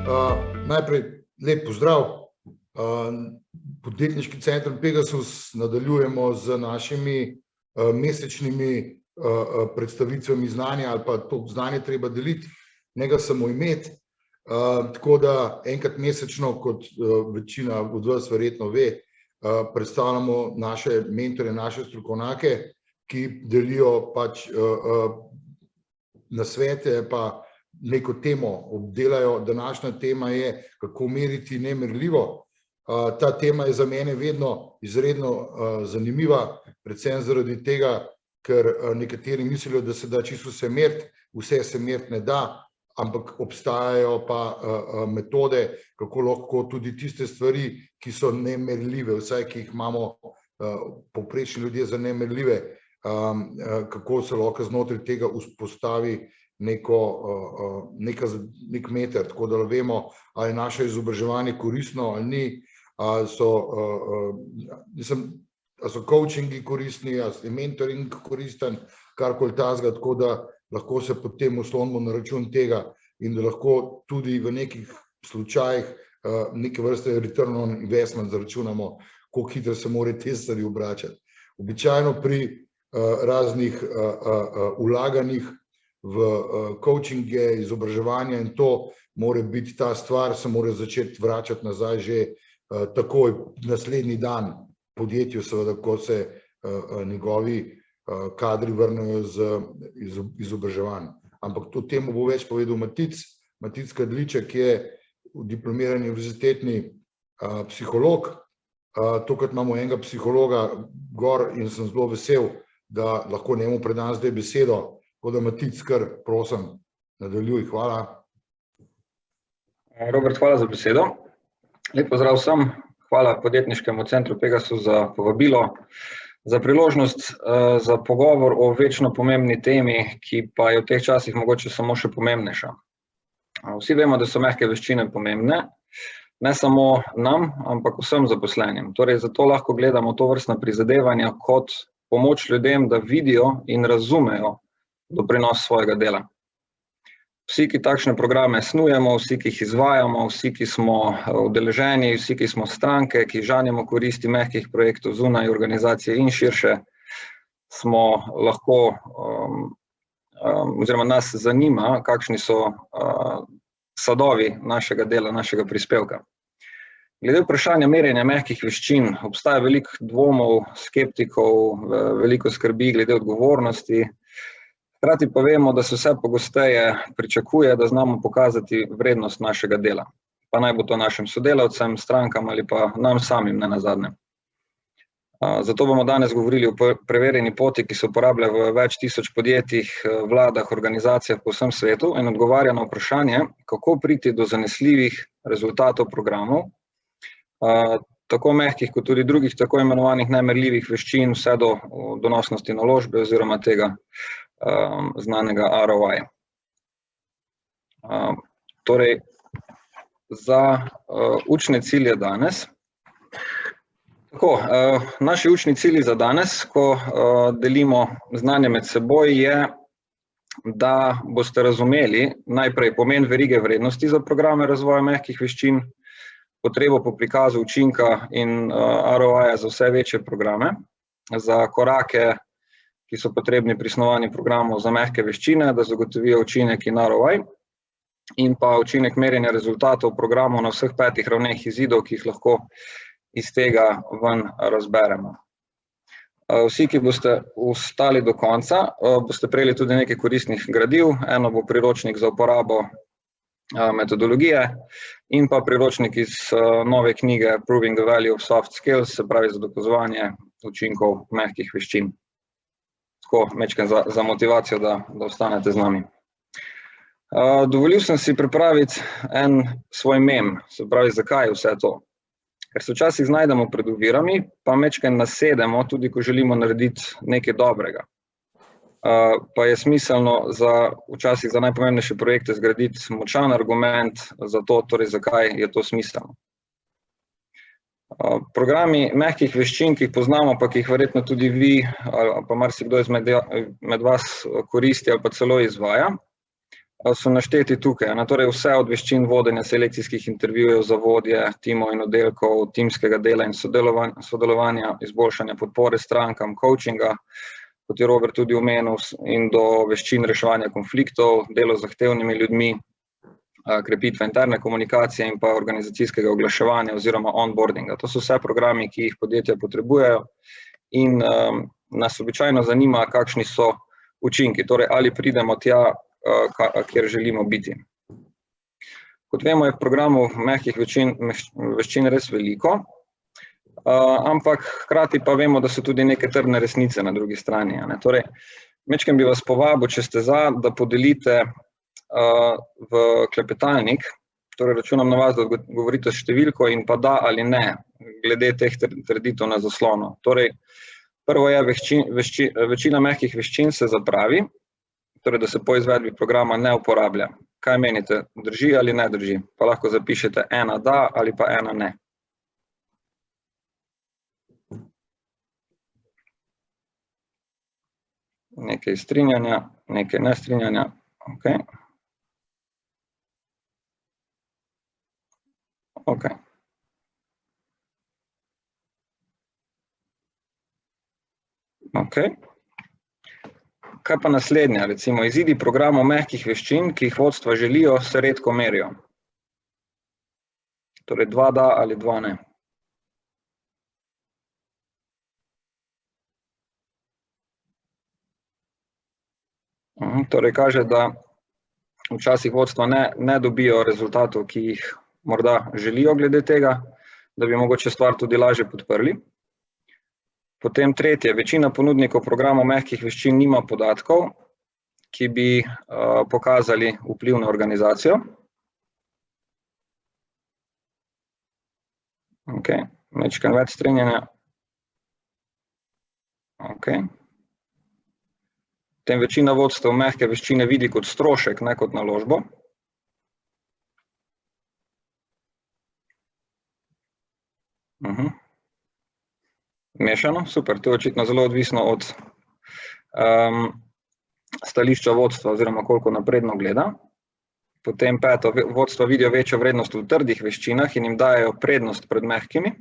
Najprej lep pozdrav. Podjetniški center Pegasus nadaljujemo z našimi mesečnimi predstavitvami znanja, ali pa to znanje treba deliti, ne ga samo imeti. Tako da enkrat mesečno, kot večina od vas verjetno ve, predstavljamo naše mentore, naše strokovnjake, ki delijo pač nasvete, pa neko temo obdelajo. Današnja tema je, kako meriti nemerljivo. Ta tema je za mene vedno izredno zanimiva, predvsem zaradi tega, ker nekateri mislijo, da se da čisto vse meriti, vse se meriti ne da, ampak obstajajo pa metode, kako lahko tudi tiste stvari, ki so nemerljive, vsaj ki jih imamo povprečni ljudje za nemerljive, kako se lahko znotraj tega vzpostavi nek meter, tako da vemo, ali je naše izobraževanje koristno ali ni, ali so coachingi koristni, ali je mentoring koristen, karkoli takega, tako da lahko se potem oslonimo na račun tega in da lahko tudi v nekih slučajih neke vrste return on investment zaračunamo, koliko hitro se morajo te stvari obračati. Običajno pri raznih vlaganjih v coachinge, izobraževanja in to mora biti ta stvar, se mora začeti vračati nazaj že takoj naslednji dan podjetju, seveda, ko se njegovi kadri vrnejo z izobraževanj. Ampak to temu bo več povedal Matic Kadliček, je diplomirani univerzitetni psiholog. Tokrat imamo enega psihologa gor in sem zelo vesel, da lahko njemu predam zdaj besedo. Tako da Matic, kar prosim, nadaljuj. Hvala. Robert, hvala za besedo. Lep pozdrav vsem. Hvala podjetniškemu centru Pegasus za povabilo, za priložnost za pogovor o večno pomembni temi, ki pa je v teh časih mogoče samo še pomembnejša. Vsi vemo, da so mehke veščine pomembne, ne samo nam, ampak vsem zaposlenim. Torej, zato lahko gledamo tovrstna prizadevanja kot pomoč ljudem, da vidijo in razumejo doprinos svojega dela. Vsi, ki takšne programe snujemo, vsi, ki jih izvajamo, vsi, ki smo udeleženi, vsi, ki smo stranke, ki žanjemo koristi mehkih projektov zunaj organizacije in širše, smo lahko, oziroma nas zanima, kakšni so sadovi našega dela, našega prispevka. Glede vprašanja merjenja mehkih veščin, obstaja veliko dvomov, skeptikov, veliko skrbi glede odgovornosti. Hkrati pa vemo, da se vse pogosteje pričakuje, da znamo pokazati vrednost našega dela. Pa naj bo to našim sodelavcem, strankam ali pa nam samim, ne nazadnje. Zato bomo danes govorili o preverjeni poti, ki se uporablja v več tisoč podjetjih, vladah, organizacijah po vsem svetu in odgovarja na vprašanje, kako priti do zanesljivih rezultatov programov, tako mehkih kot tudi drugih tako imenovanih nemerljivih veščin, vse do donosnosti naložbe oziroma tega znanega ROI. Torej, za učne cilje danes. Tako, naši učni cilji za danes, ko delimo znanje med seboj, je, da boste razumeli najprej pomen verige vrednosti za programe razvoja mehkih veščin, potrebo po prikazu učinka in ROI-ja za vse večje programe, za korake, ki so potrebni pri snovanju programov za mehke veščine, da zagotovijo učinek in ROI, in pa učinek merjenja rezultatov programov na vseh 5 ravneh izidov, ki jih lahko iz tega ven razberemo. Vsi, ki boste ostali do konca, boste prejeli tudi nekaj koristnih gradiv. Eno bo priročnik za uporabo metodologije in pa priročnik iz nove knjige Proving the Value of Soft Skills, se pravi za dokazovanje učinkov mehkih veščin. Tako, mečken za motivacijo, da ostanete z nami. Dovolil sem si pripraviti en svoj mem, se pravi, zakaj vse to. Ker se včasih znajdemo pred ovirami, pa mečken nasedemo, tudi ko želimo narediti nekaj dobrega. Pa je smiselno včasih za najpomembnejše projekte zgraditi močan argument za to, torej zakaj je to smiselno. Programi mehkih veščin, ki jih poznamo, pa ki jih verjetno tudi vi, ali pa marsikdo izmed vas koristi ali pa celo izvaja, so našteti tukaj. Torej vse od veščin vodenja selekcijskih intervjujev za vodje timov in oddelkov, timskega dela in sodelovanja, izboljšanja podpore strankam, coachinga, kot je Robert tudi omenil, in do veščin reševanja konfliktov, delo z zahtevnimi ljudmi, krepitve interne komunikacije in pa organizacijskega oglaševanja oziroma onboardinga. To so vse programi, ki jih podjetja potrebujejo in nas običajno zanima, kakšni so učinki, torej ali pridemo tja, kjer želimo biti. Kot vemo, je programov mehkih veščin res veliko, ampak hkrati pa vemo, da so tudi neke trdne resnice na drugi strani. Torej, majčkeno bi vas povabil, če ste za, da podelite v klepetalnik, torej računam na vas, da govorite številko in pa da ali ne, glede teh trditev na zaslonu. Torej, prvo je, večina mehkih veščin se zapravi, torej, da se po izvedbi programa ne uporablja. Kaj menite, drži ali ne drži? Pa lahko zapišete 1 da ali pa 1 ne. Nekaj strinjanja, nekaj nestrinjanja. Ok. Ok. Kaj pa naslednja, recimo, izidi programov mehkih veščin, ki jih vodstva želijo, se redko merijo. Torej, 2 da ali 2 ne. Torej, kaže, da včasih vodstva ne dobijo rezultatov, ki jih morda želijo glede tega, da bi mogoče stvar tudi lažje podprli. Potem tretje, večina ponudnikov programov mehkih veščin nima podatkov, ki bi pokazali vpliv na organizacijo. Ok, majčkeno več strinjanja. Ok. Potem večina vodstev mehke veščine vidi kot strošek, ne kot naložbo. Mešano, super, to je očitno zelo odvisno od stališča vodstva oziroma koliko napredno gleda. Potem peto, vodstva vidijo večjo vrednost v trdih veščinah in jim dajejo prednost pred mehkimi.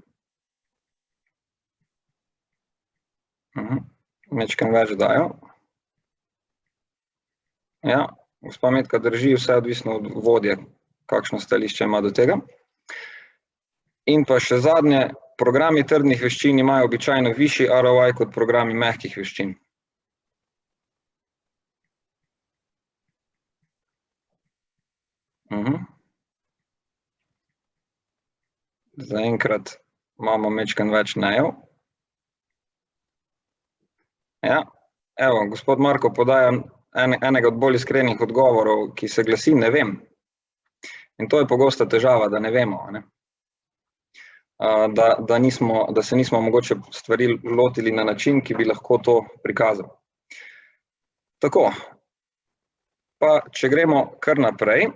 Majčkeno več dajo. Ja, gospa Metka, drži, vse odvisno od vodje, kakšno stališče ima do tega. In pa še zadnje, programi trdnih veščin imajo običajno višji ROI kot programi mehkih veščin. Zaenkrat imamo majčkeno več nejev. Ja, evo, gospod Marko podaja enega od bolj iskrenih odgovorov, ki se glasi ne vem. In to je pogosta težava, da ne vemo, da se nismo mogoče stvari lotili na način, ki bi lahko to prikazal. Tako, pa če gremo kar naprej,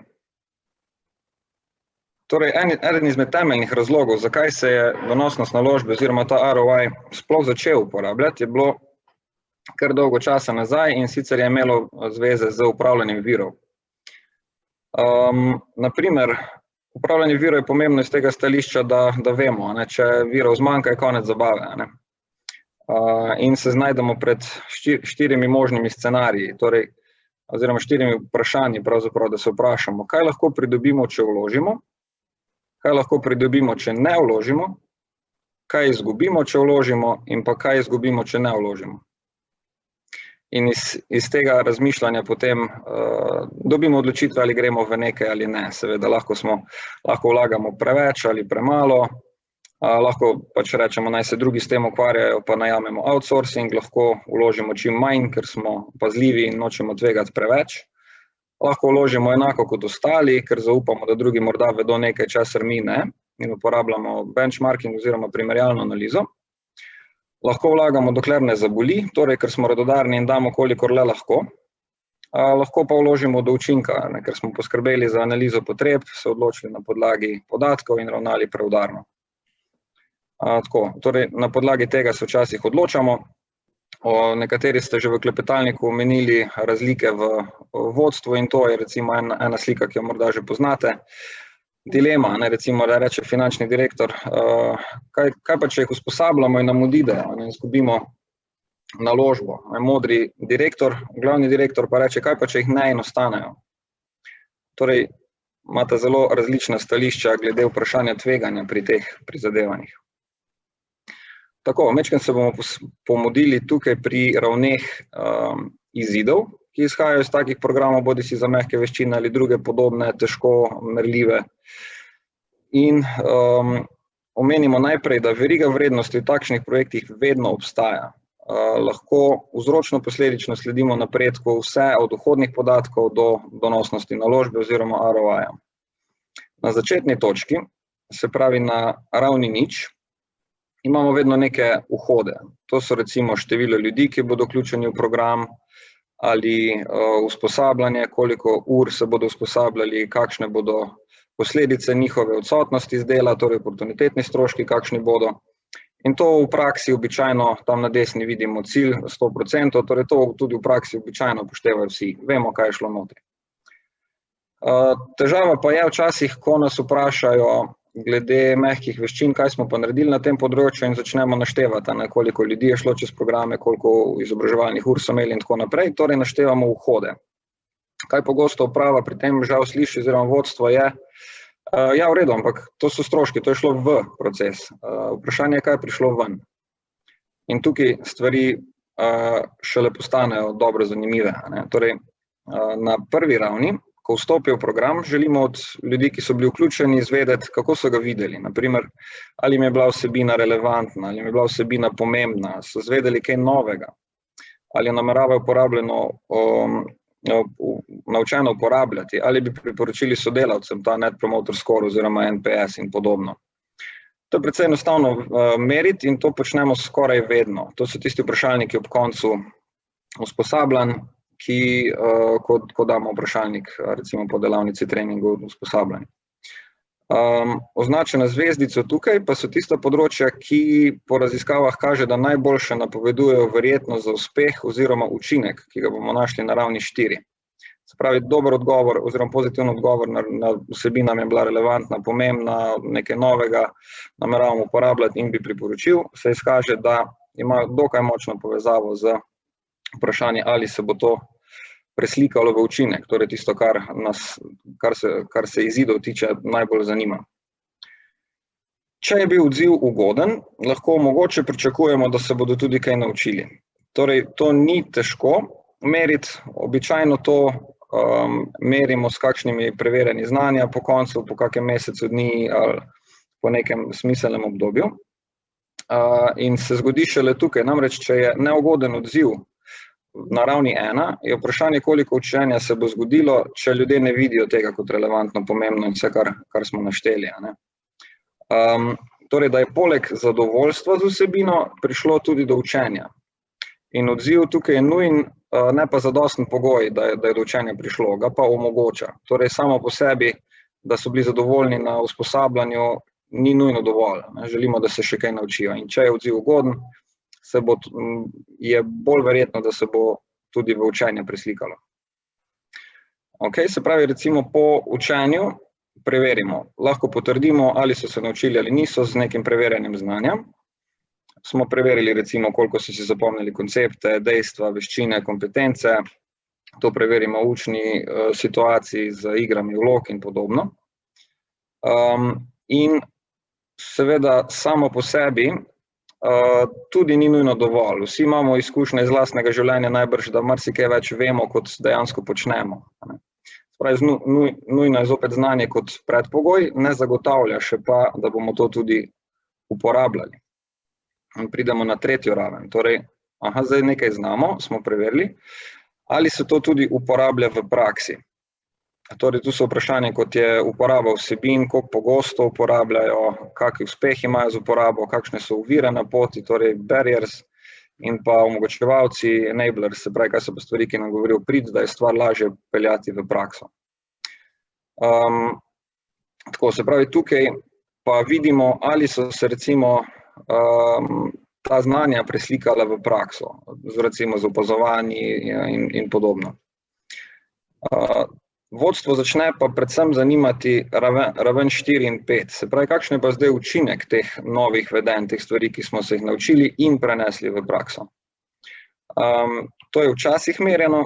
torej eden izmed temeljnih razlogov, zakaj se je donosnost naložbe oziroma ta ROI sploh začel uporabljati, je bilo kar dolgo časa nazaj in sicer je imelo zveze z upravljanjem virov. Naprimer, upravljanje virov je pomembno iz tega stališča, da vemo, če virov zmanjka, je konec zabave. In se znajdemo pred 4 možnimi scenariji, torej, oziroma 4 vprašanji, pravzaprav, da se vprašamo, kaj lahko pridobimo, če vložimo, kaj lahko pridobimo, če ne vložimo, kaj izgubimo, če vložimo, in pa kaj izgubimo, če ne vložimo. In iz tega razmišljanja potem dobimo odločitve, ali gremo v nekaj ali ne. Seveda lahko vlagamo preveč ali premalo, lahko pač rečemo, naj se drugi s tem ukvarjajo, pa najamemo outsourcing, lahko vložimo čim manj, ker smo pazljivi in nočemo tvegati preveč. Lahko vložimo enako kot ostali, ker zaupamo, da drugi morda vedo nekaj, česar mi ne, in uporabljamo benchmarking oziroma primerjalno analizo. Lahko vlagamo, dokler ne zaboli, torej, ker smo radodarni in damo, kolikor le lahko. Lahko pa vložimo do učinka, ker smo poskrbeli za analizo potreb, se odločili na podlagi podatkov in ravnali preudarno. Torej, na podlagi tega se včasih odločamo, Nekateri ste že v klepetalniku omenili razlike v vodstvu in to je recimo ena slika, ki jo morda že poznate. Dilema, recimo, da reče finančni direktor, kaj pa, če jih usposabljamo in nam odidejo, izgubimo naložbo. Modri direktor, glavni direktor pa reče, kaj pa, če jih ne in ostanejo. Torej, imate zelo različna stališča glede vprašanja tveganja pri teh prizadevanjih. Tako, majčkeno se bomo pomodili tukaj pri ravneh izidov, ki izhajajo iz takih programov, bodisi za mehke veščine ali druge podobne, težko merljive. In omenimo najprej, da veriga vrednosti v takšnih projektih vedno obstaja. Lahko vzročno posledično sledimo napredku vse od vhodnih podatkov do donosnosti naložbe oziroma ROI-ja. Na začetni točki, se pravi na ravni nič, imamo vedno neke vhode. To so recimo število ljudi, ki bodo vključeni v program, ali usposabljanje, koliko ur se bodo usposabljali, kakšne bodo posledice njihove odsotnosti z dela, torej oportunitetni stroški, kakšni bodo. In to v praksi običajno, tam na desni vidimo cilj 100%, torej to tudi v praksi običajno upoštevajo vsi. Vemo, kaj je šlo notri. Težava pa je včasih, ko nas vprašajo glede mehkih veščin, kaj smo pa naredili na tem področju in začnemo naštevati, koliko ljudi je šlo čez programe, koliko izobraževalnih ur so imeli in tako naprej, torej naštevamo vhode. Kaj pogosto uprava pri tem žal sliši oziroma vodstvo je, ja, v redu, ampak to so stroški, to je šlo v proces. Vprašanje je, kaj je prišlo ven. In tukaj stvari šele postanejo dobro zanimive. Torej, na prvi ravni, ko vstopijo v program, želimo od ljudi, ki so bili vključeni, izvedeti, kako so ga videli. Naprimer, ali jim je bila vsebina relevantna, ali jim je bila vsebina pomembna, so izvedeli kaj novega, ali nameravajo naučeno uporabljati, ali bi priporočili sodelavcem ta Net Promoter Score oziroma NPS in podobno. To je precej enostavno meriti in to počnemo skoraj vedno. To so tisti vprašalniki ob koncu usposabljanj, ki, ko damo vprašalnik, recimo po delavnici, treningu, usposabljanju. Označena zvezdico tukaj pa so tista področja, ki po raziskavah kaže, da najboljše napovedujejo verjetnost za uspeh oziroma učinek, ki ga bomo našli na ravni 4. Se pravi, dober odgovor oziroma pozitiven odgovor na vsebina mi je bila relevantna, pomembna, nekaj novega nameravam uporabljati in bi priporočil, se izkaže, da ima dokaj močno povezavo z vprašanje, ali se bo to preslikalo v učinek, torej tisto, kar se izidov tiče, najbolj zanima. Če je bil odziv ugoden, lahko mogoče pričakujemo, da se bodo tudi kaj naučili. Torej, to ni težko meriti, običajno to merimo s kakšnimi preverjanji znanja po koncu, po kakem mesecu dni ali po nekem smiselnem obdobju. In se zgodi šele tukaj, namreč, če je neugoden odziv na ravni 1, je vprašanje, koliko učenja se bo zgodilo, če ljudje ne vidijo tega kot relevantno, pomembno in vse, kar smo našteli. Torej, da je poleg zadovoljstva z vsebino prišlo tudi do učenja. In odziv tukaj je nujen, ne pa zadosten pogoj, da je do učenja prišlo, ga pa omogoča. Torej, samo po sebi, da so bili zadovoljni na usposabljanju, ni nujno dovolj. Želimo, da se še kaj naučijo. In če je odziv ugoden, je bolj verjetno, da se bo tudi v učenje preslikalo. Se pravi, recimo po učenju preverimo, lahko potrdimo, ali so se naučili ali niso z nekim preverjanjem znanja. Smo preverili recimo, koliko so si zapomnili koncepte, dejstva, veščine, kompetence. To preverimo v učni situaciji z igrami vlog in podobno. In seveda samo po sebi tudi ni nujno dovolj. Vsi imamo izkušnje iz lastnega življenja, najbrž, da marsikaj več vemo, kot dejansko počnemo. Spravi, nujno je zopet znanje kot predpogoj, ne zagotavlja še pa, da bomo to tudi uporabljali. In pridemo na tretjo raven. Torej, zdaj nekaj znamo, smo preverili, ali se to tudi uporablja v praksi. Torej, tu so vprašanje, kot je uporaba vsebin, koliko pogosto uporabljajo, kakšni uspehi imajo z uporabo, kakšne so ovire na poti, torej barriers in pa omogočevalci, enablers, se pravi, kaj so pa stvari, ki nam govorijo prid, da je stvar lažje peljati v prakso. Tako, se pravi, tukaj pa vidimo, ali so se recimo ta znanja preslikala v prakso, recimo z opazovanji in podobno. Vodstvo začne pa predvsem zanimati raven 4 in 5. Se pravi, kakšen je pa zdaj učinek teh novih vedenj, teh stvari, ki smo se jih naučili in prenesli v prakso. To je včasih merjeno.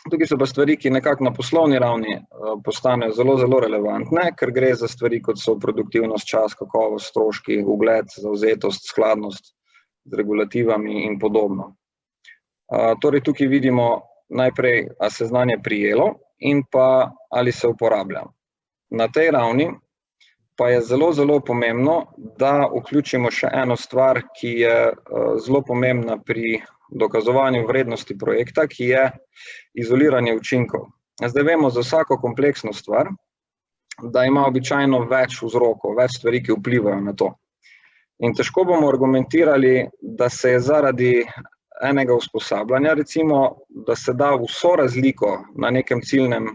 Tukaj so pa stvari, ki nekako na poslovni ravni postanejo zelo, zelo relevantne, ker gre za stvari, kot so produktivnost, čas, kakovost, stroški, ugled, zavzetost, skladnost z regulativami in podobno. Torej, tukaj vidimo najprej, a se znanje prijelo in pa ali se uporablja. Na tej ravni pa je zelo, zelo pomembno, da vključimo še eno stvar, ki je zelo pomembna pri dokazovanju vrednosti projekta, ki je izoliranje učinkov. Zdaj vemo za vsako kompleksno stvar, da ima običajno več vzrokov, več stvari, ki vplivajo na to. In težko bomo argumentirali, da se je zaradi enega usposabljanja, recimo, da se da vso razliko na nekem ciljnem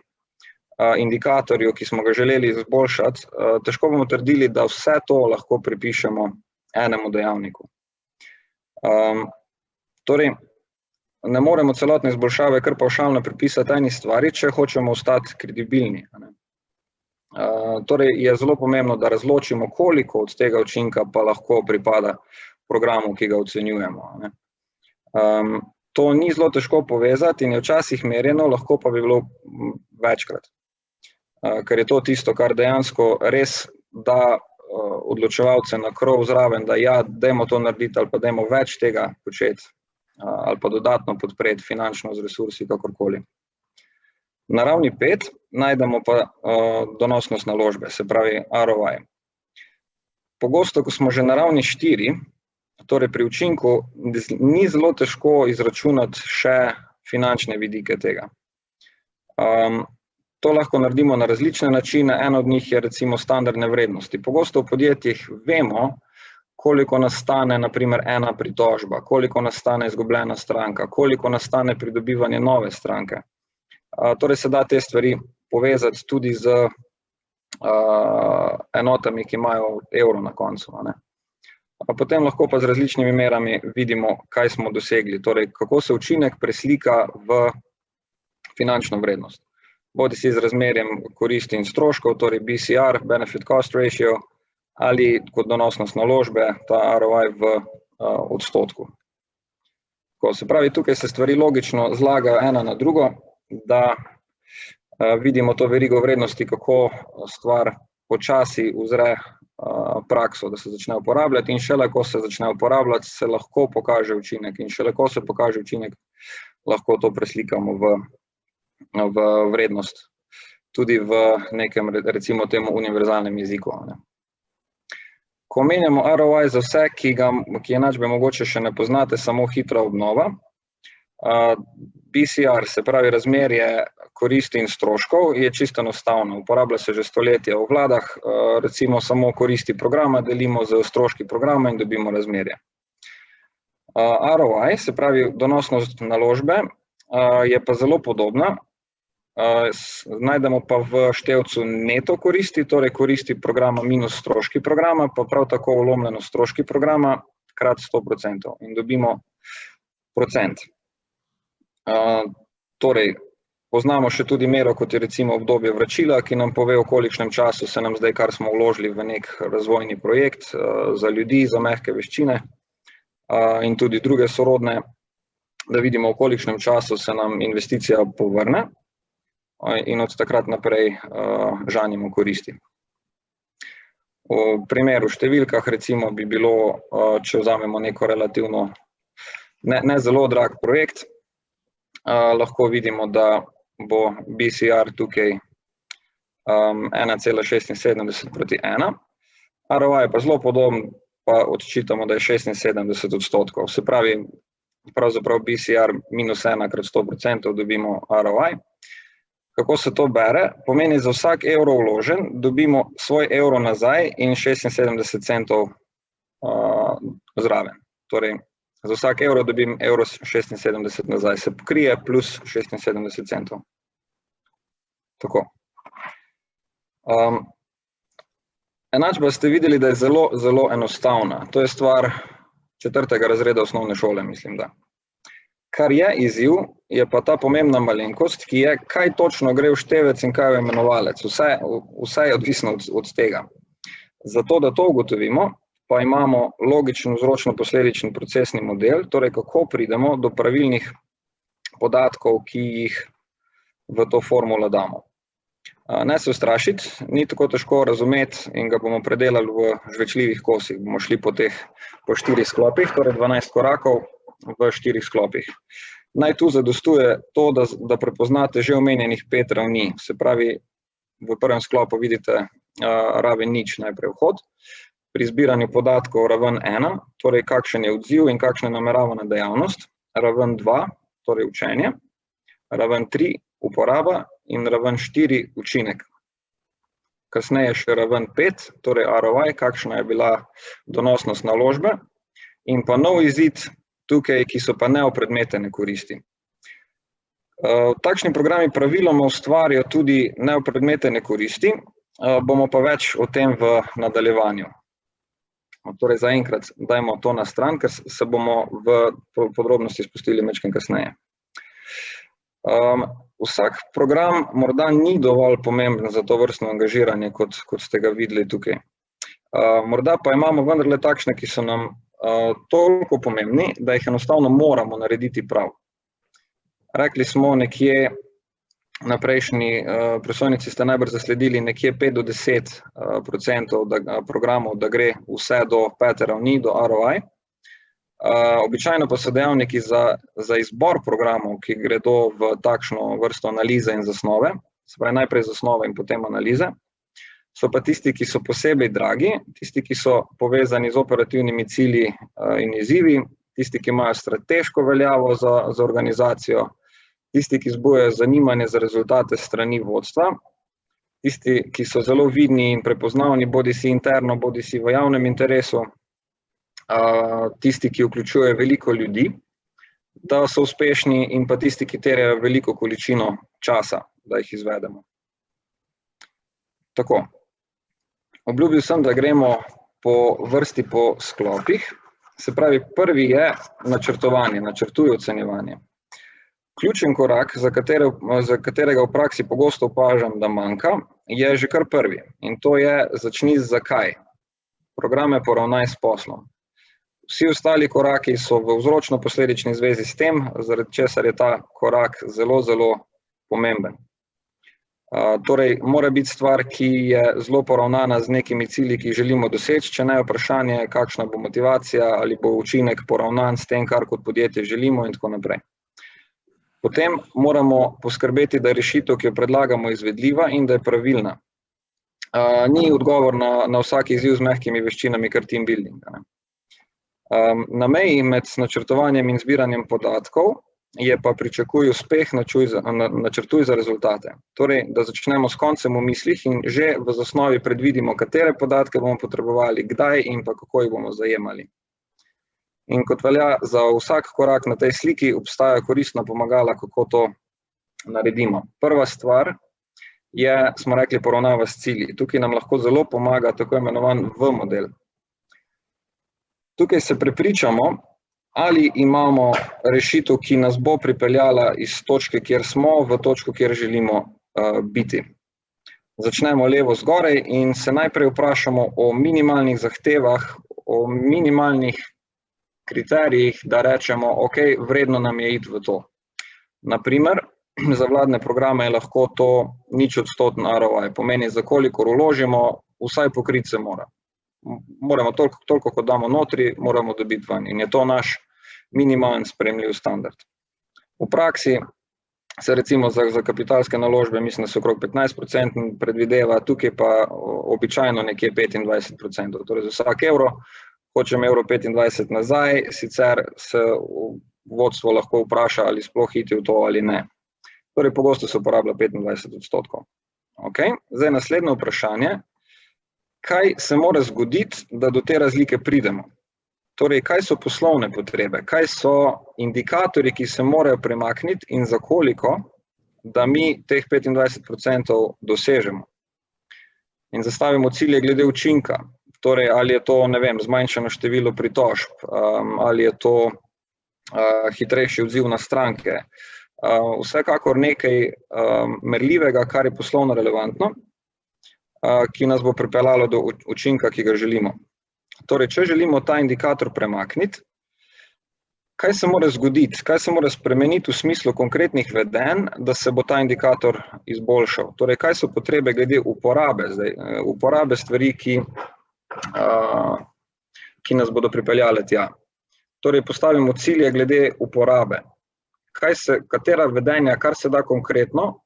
indikatorju, ki smo ga želeli izboljšati, težko bomo trdili, da vse to lahko pripišemo enemu dejavniku. Torej, ne moremo celotne izboljšave kar pavšalno pripisati eni stvari, če hočemo ostati kredibilni. Torej, je zelo pomembno, da razločimo, koliko od tega učinka pa lahko pripada programu, ki ga ocenjujemo. To ni zelo težko povezati in je včasih merjeno, lahko pa bi bilo večkrat. Ker je to tisto, kar dejansko res da odločevalce na krov zraven, da ja, dajmo to narediti ali pa dajmo več tega početi ali pa dodatno podpreti finančno z resursi, kakorkoli. Na ravni 5 najdemo pa donosnost naložbe, se pravi ROI. Pogosto, ko smo že na ravni 4, torej pri učinku, ni zelo težko izračunati še finančne vidike tega. To lahko naredimo na različne načine, en od njih je recimo standardne vrednosti. Pogosto v podjetjih vemo, koliko nas stane na primer ena pritožba, koliko nas stane izgubljena stranka, koliko nas stane pridobivanje nove stranke. Torej se da te stvari povezati tudi z enotami, ki imajo evro na koncu. Potem lahko pa z različnimi merami vidimo, kaj smo dosegli, torej kako se učinek preslika v finančno vrednost. Bodi si z razmerjem koristi in stroškov, torej BCR, Benefit Cost Ratio, ali kot donosnost naložbe, ta ROI v odstotku. Se pravi, tukaj se stvari logično zlagajo ena na drugo, da vidimo to verigo vrednosti, kako stvar počasi uzre prakso, da se začne uporabljati in šele, ko se začne uporabljati, se lahko pokaže učinek in šele, ko se pokaže učinek, lahko to preslikamo v vrednost, tudi v nekem, recimo temu, univerzalnem jeziku. Ko omenjamo ROI za vse, ki enačbe mogoče še ne poznate, samo hitra obnova, BCR, se pravi razmerje koristi in stroškov, je čisto enostavno, uporablja se že stoletja v vladah, recimo samo koristi programa delimo z stroški programa in dobimo razmerje. ROI, se pravi donosnost naložbe, je pa zelo podobna, najdemo pa v števcu neto koristi, torej koristi programa minus stroški programa, pa prav tako vlomljeno stroški programa krat 100% in dobimo procent. Torej, poznamo še tudi mero, kot je recimo obdobje vračila, ki nam pove, v kolikšnem času se nam zdaj, kar smo vložili v nek razvojni projekt za ljudi, za mehke veščine in tudi druge sorodne, da vidimo, v kolikšnem času se nam investicija povrne in od takrat naprej žanjimo koristi. V primeru številkah recimo bi bilo, če vzamemo neko relativno ne zelo drag projekt, lahko vidimo, da bo BCR tukaj 1,76 proti 1. ROI je pa zelo podoben, pa odčitamo, da je 76%. Se pravi, pravzaprav BCR minus 1 krat 100% dobimo ROI. Kako se to bere? Pomeni, za vsak evro vložen dobimo svoj evro nazaj in 76 centov zraven. Torej, za vsak evro dobim evro 76 nazaj, se pokrije plus 76 centov. Tako. Enačba ste videli, da je zelo, zelo enostavna. To je stvar 4. razreda osnovne šole, mislim, da. Kar je izziv, je pa ta pomembna malenkost, ki je, kaj točno gre v števec in kaj v imenovalec. Vse je odvisno od tega. Zato, da to ugotovimo, pa imamo logičen vzročno-posledičen procesni model, torej kako pridemo do pravilnih podatkov, ki jih v to formulo damo. Ne se ustrašiti, ni tako težko razumeti in ga bomo predelali v žvečljivih kosih. Bomo šli po 4 sklopih, torej 12 korakov v 4 sklopih. Naj tu zadostuje to, da prepoznate že omenjenih 5 ravni. Se pravi, v prvem sklopu vidite raven 0, najprej vhod. Pri zbiranju podatkov raven 1, torej kakšen je odziv in kakšna je nameravana dejavnost. Raven 2, torej učenje. Raven 3, uporaba in raven 4, učinek. Kasneje še raven 5, torej ROI, kakšna je bila donosnost naložbe, in pa nov izid tukaj, ki so pa neopredmetene koristi. Takšni programi praviloma ustvarijo tudi neopredmetene koristi, bomo pa več o tem v nadaljevanju. Torej zaenkrat dajmo to na stran, ker se bomo v podrobnosti spustili majčkeno kasneje. Vsak program morda ni dovolj pomemben za to vrstno angažiranje, kot ste ga videli tukaj. Morda pa imamo vendarle takšne, ki so nam toliko pomembni, da jih enostavno moramo narediti prav. Rekli smo nekje na prejšnji prosojnici, ste najbrž zasledili nekje 5 do 10% programov, da gre vse do 5. ravni, do ROI. Običajno pa so dejavniki za izbor programov, ki gredo v takšno vrsto analize in zasnove, se pravi najprej zasnove in potem analize, so pa tisti, ki so posebej dragi, tisti, ki so povezani z operativnimi cilji in izzivi, tisti, ki imajo strateško veljavo za organizacijo, tisti, ki zbujajo zanimanje za rezultate strani vodstva, tisti, ki so zelo vidni in prepoznavni, bodisi interno, bodisi v javnem interesu, tisti, ki vključujejo veliko ljudi, da so uspešni, in pa tisti, ki terjajo veliko količino časa, da jih izvedemo. Tako. Obljubil sem, da gremo po vrsti po sklopih. Se pravi, prvi je načrtovanje, načrtuj ocenjevanje. Ključen korak, za katerega v praksi pogosto opažam, da manjka, je že kar prvi. In to je začni z zakaj. Programe poravnaj s poslom. Vsi ostali koraki so v vzročno-posledični zvezi s tem, zaradi česar je ta korak zelo, zelo pomemben. Torej, mora biti stvar, ki je zelo poravnana z nekimi cilji, ki jih želimo doseči, če ne je vprašanje, kakšna bo motivacija ali bo učinek poravnan s tem, kar kot podjetje želimo in tako naprej. Potem moramo poskrbeti, da je rešitev, ki jo predlagamo, izvedljiva in da je pravilna. Ni odgovor na vsak izziv z mehkimi veščinami, kar team building. Na meji med načrtovanjem in zbiranjem podatkov je pa pričakuj uspeh, načrtuj za rezultate. Torej, da začnemo s koncem v mislih in že v zasnovi predvidimo, katere podatke bomo potrebovali, kdaj in pa kako jih bomo zajemali. In kot velja za vsak korak na tej sliki, obstajajo koristna pomagala, kako to naredimo. Prva stvar je, smo rekli, poravnava s cilji. Tukaj nam lahko zelo pomaga tako imenovan V-model. Tukaj se prepričamo, ali imamo rešitev, ki nas bo pripeljala iz točke, kjer smo, v točko, kjer želimo biti. Začnemo levo zgoraj in se najprej vprašamo o minimalnih zahtevah, o minimalnih kriterijih, da rečemo, ok, vredno nam je iti v to. Naprimer, za vladne programe je lahko to 0% ROI, pomeni, za kolikor vložimo, vsaj pokriti se mora. Moramo toliko, kot damo notri, moramo dobiti ven. In je to naš minimalen sprejemljiv standard. V praksi se recimo za kapitalske naložbe, mislim, da se okrog 15% predvideva, tukaj pa običajno nekje 25%. Torej za vsak evro hočem evro 25 nazaj, sicer se vodstvo lahko vpraša, ali sploh iti v to ali ne. Torej pogosto se uporablja 25%. Okay. Zdaj naslednje vprašanje. Kaj se mora zgoditi, da do te razlike pridemo? Torej, kaj so poslovne potrebe? Kaj so indikatorji, ki se morajo premakniti in za koliko, da mi teh 25% dosežemo? In zastavimo cilje glede učinka. Torej, ali je to, ne vem, zmanjšano število pritožb, ali je to hitrejši odziv na stranke. Vsekakor nekaj merljivega, kar je poslovno relevantno, ki nas bo pripeljalo do učinka, ki ga želimo. Torej, če želimo ta indikator premakniti, kaj se mora zgoditi, kaj se mora spremeniti v smislu konkretnih vedenj, da se bo ta indikator izboljšal? Torej, kaj so potrebe glede uporabe, uporabe stvari, ki nas bodo pripeljale tja? Torej, postavimo cilje glede uporabe. Katera vedenja, kar se da konkretno,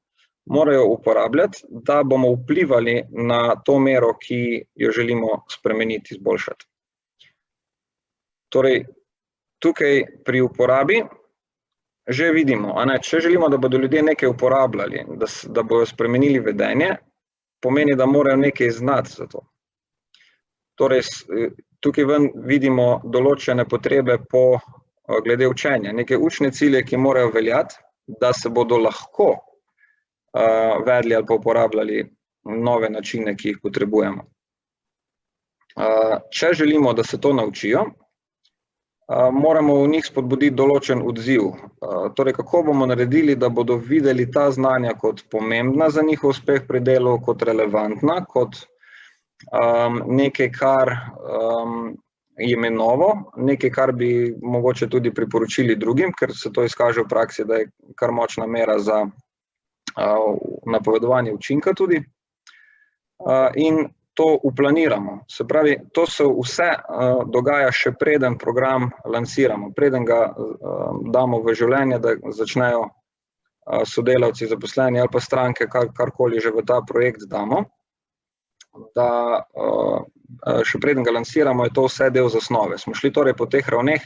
morajo uporabljati, da bomo vplivali na to mero, ki jo želimo spremeniti, izboljšati. Torej, tukaj pri uporabi že vidimo, če želimo, da bodo ljudje nekaj uporabljali, da bojo spremenili vedenje, pomeni, da morajo nekaj znati za to. Torej, tukaj ven vidimo določene potrebe glede učenja, neke učne cilje, ki morajo veljati, da se bodo lahko vedli ali pa uporabljali nove načine, ki jih potrebujemo. Če želimo, da se to naučijo, moramo v njih spodbuditi določen odziv. Torej, kako bomo naredili, da bodo videli ta znanja kot pomembna za njihov uspeh pri delu, kot relevantna, kot nekaj, kar jim je novo, nekaj, kar bi mogoče tudi priporočili drugim, ker se to izkaže v praksi, da je kar močna mera za napovedovanje učinka tudi. In to uplaniramo. Se pravi, to se vse dogaja še preden program lansiramo, preden ga damo v življenje, da začnejo sodelavci, zaposleni ali pa stranke, karkoli že v ta projekt damo, da še preden ga lansiramo, je to vse del zasnove. Smo šli torej po teh ravneh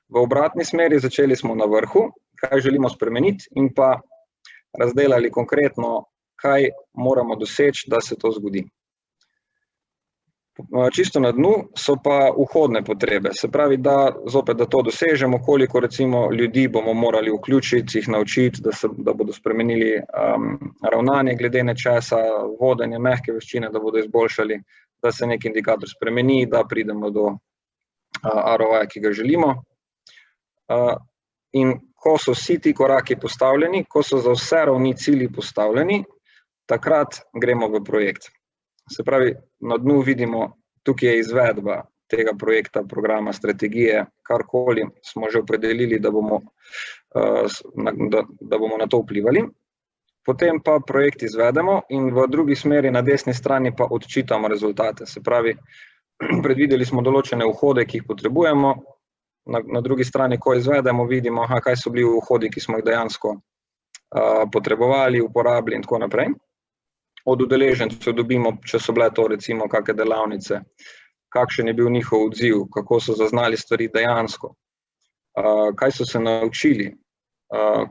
v obratni smeri, začeli smo na vrhu, kaj želimo spremeniti in pa razdelali konkretno, kaj moramo doseči, da se to zgodi. Čisto na dnu so pa vhodne potrebe, se pravi, da to dosežemo, koliko recimo ljudi bomo morali vključiti, jih naučiti, da bodo spremenili ravnanje glede nečesa, vodenje, mehke veščine, da bodo izboljšali, da se nek indikator spremeni, da pridemo do ROI, ki ga želimo. In ko so vsi ti koraki postavljeni, ko so za vse ravni cilji postavljeni, takrat gremo v projekt. Se pravi, na dnu vidimo, tukaj je izvedba tega projekta, programa, strategije, karkoli smo že opredelili, da bomo na to vplivali. Potem pa projekt izvedemo in v drugi smeri, na desni strani pa odčitamo rezultate. Se pravi, predvideli smo določene vhode, ki jih potrebujemo, na drugi strani, ko izvedemo, vidimo, kaj so bili vhodi, ki smo jih dejansko potrebovali, uporabili in tako naprej. Od udeležencev dobimo, če so bile to recimo kakšne delavnice, kakšen je bil njihov odziv, kako so zaznali stvari dejansko, kaj so se naučili,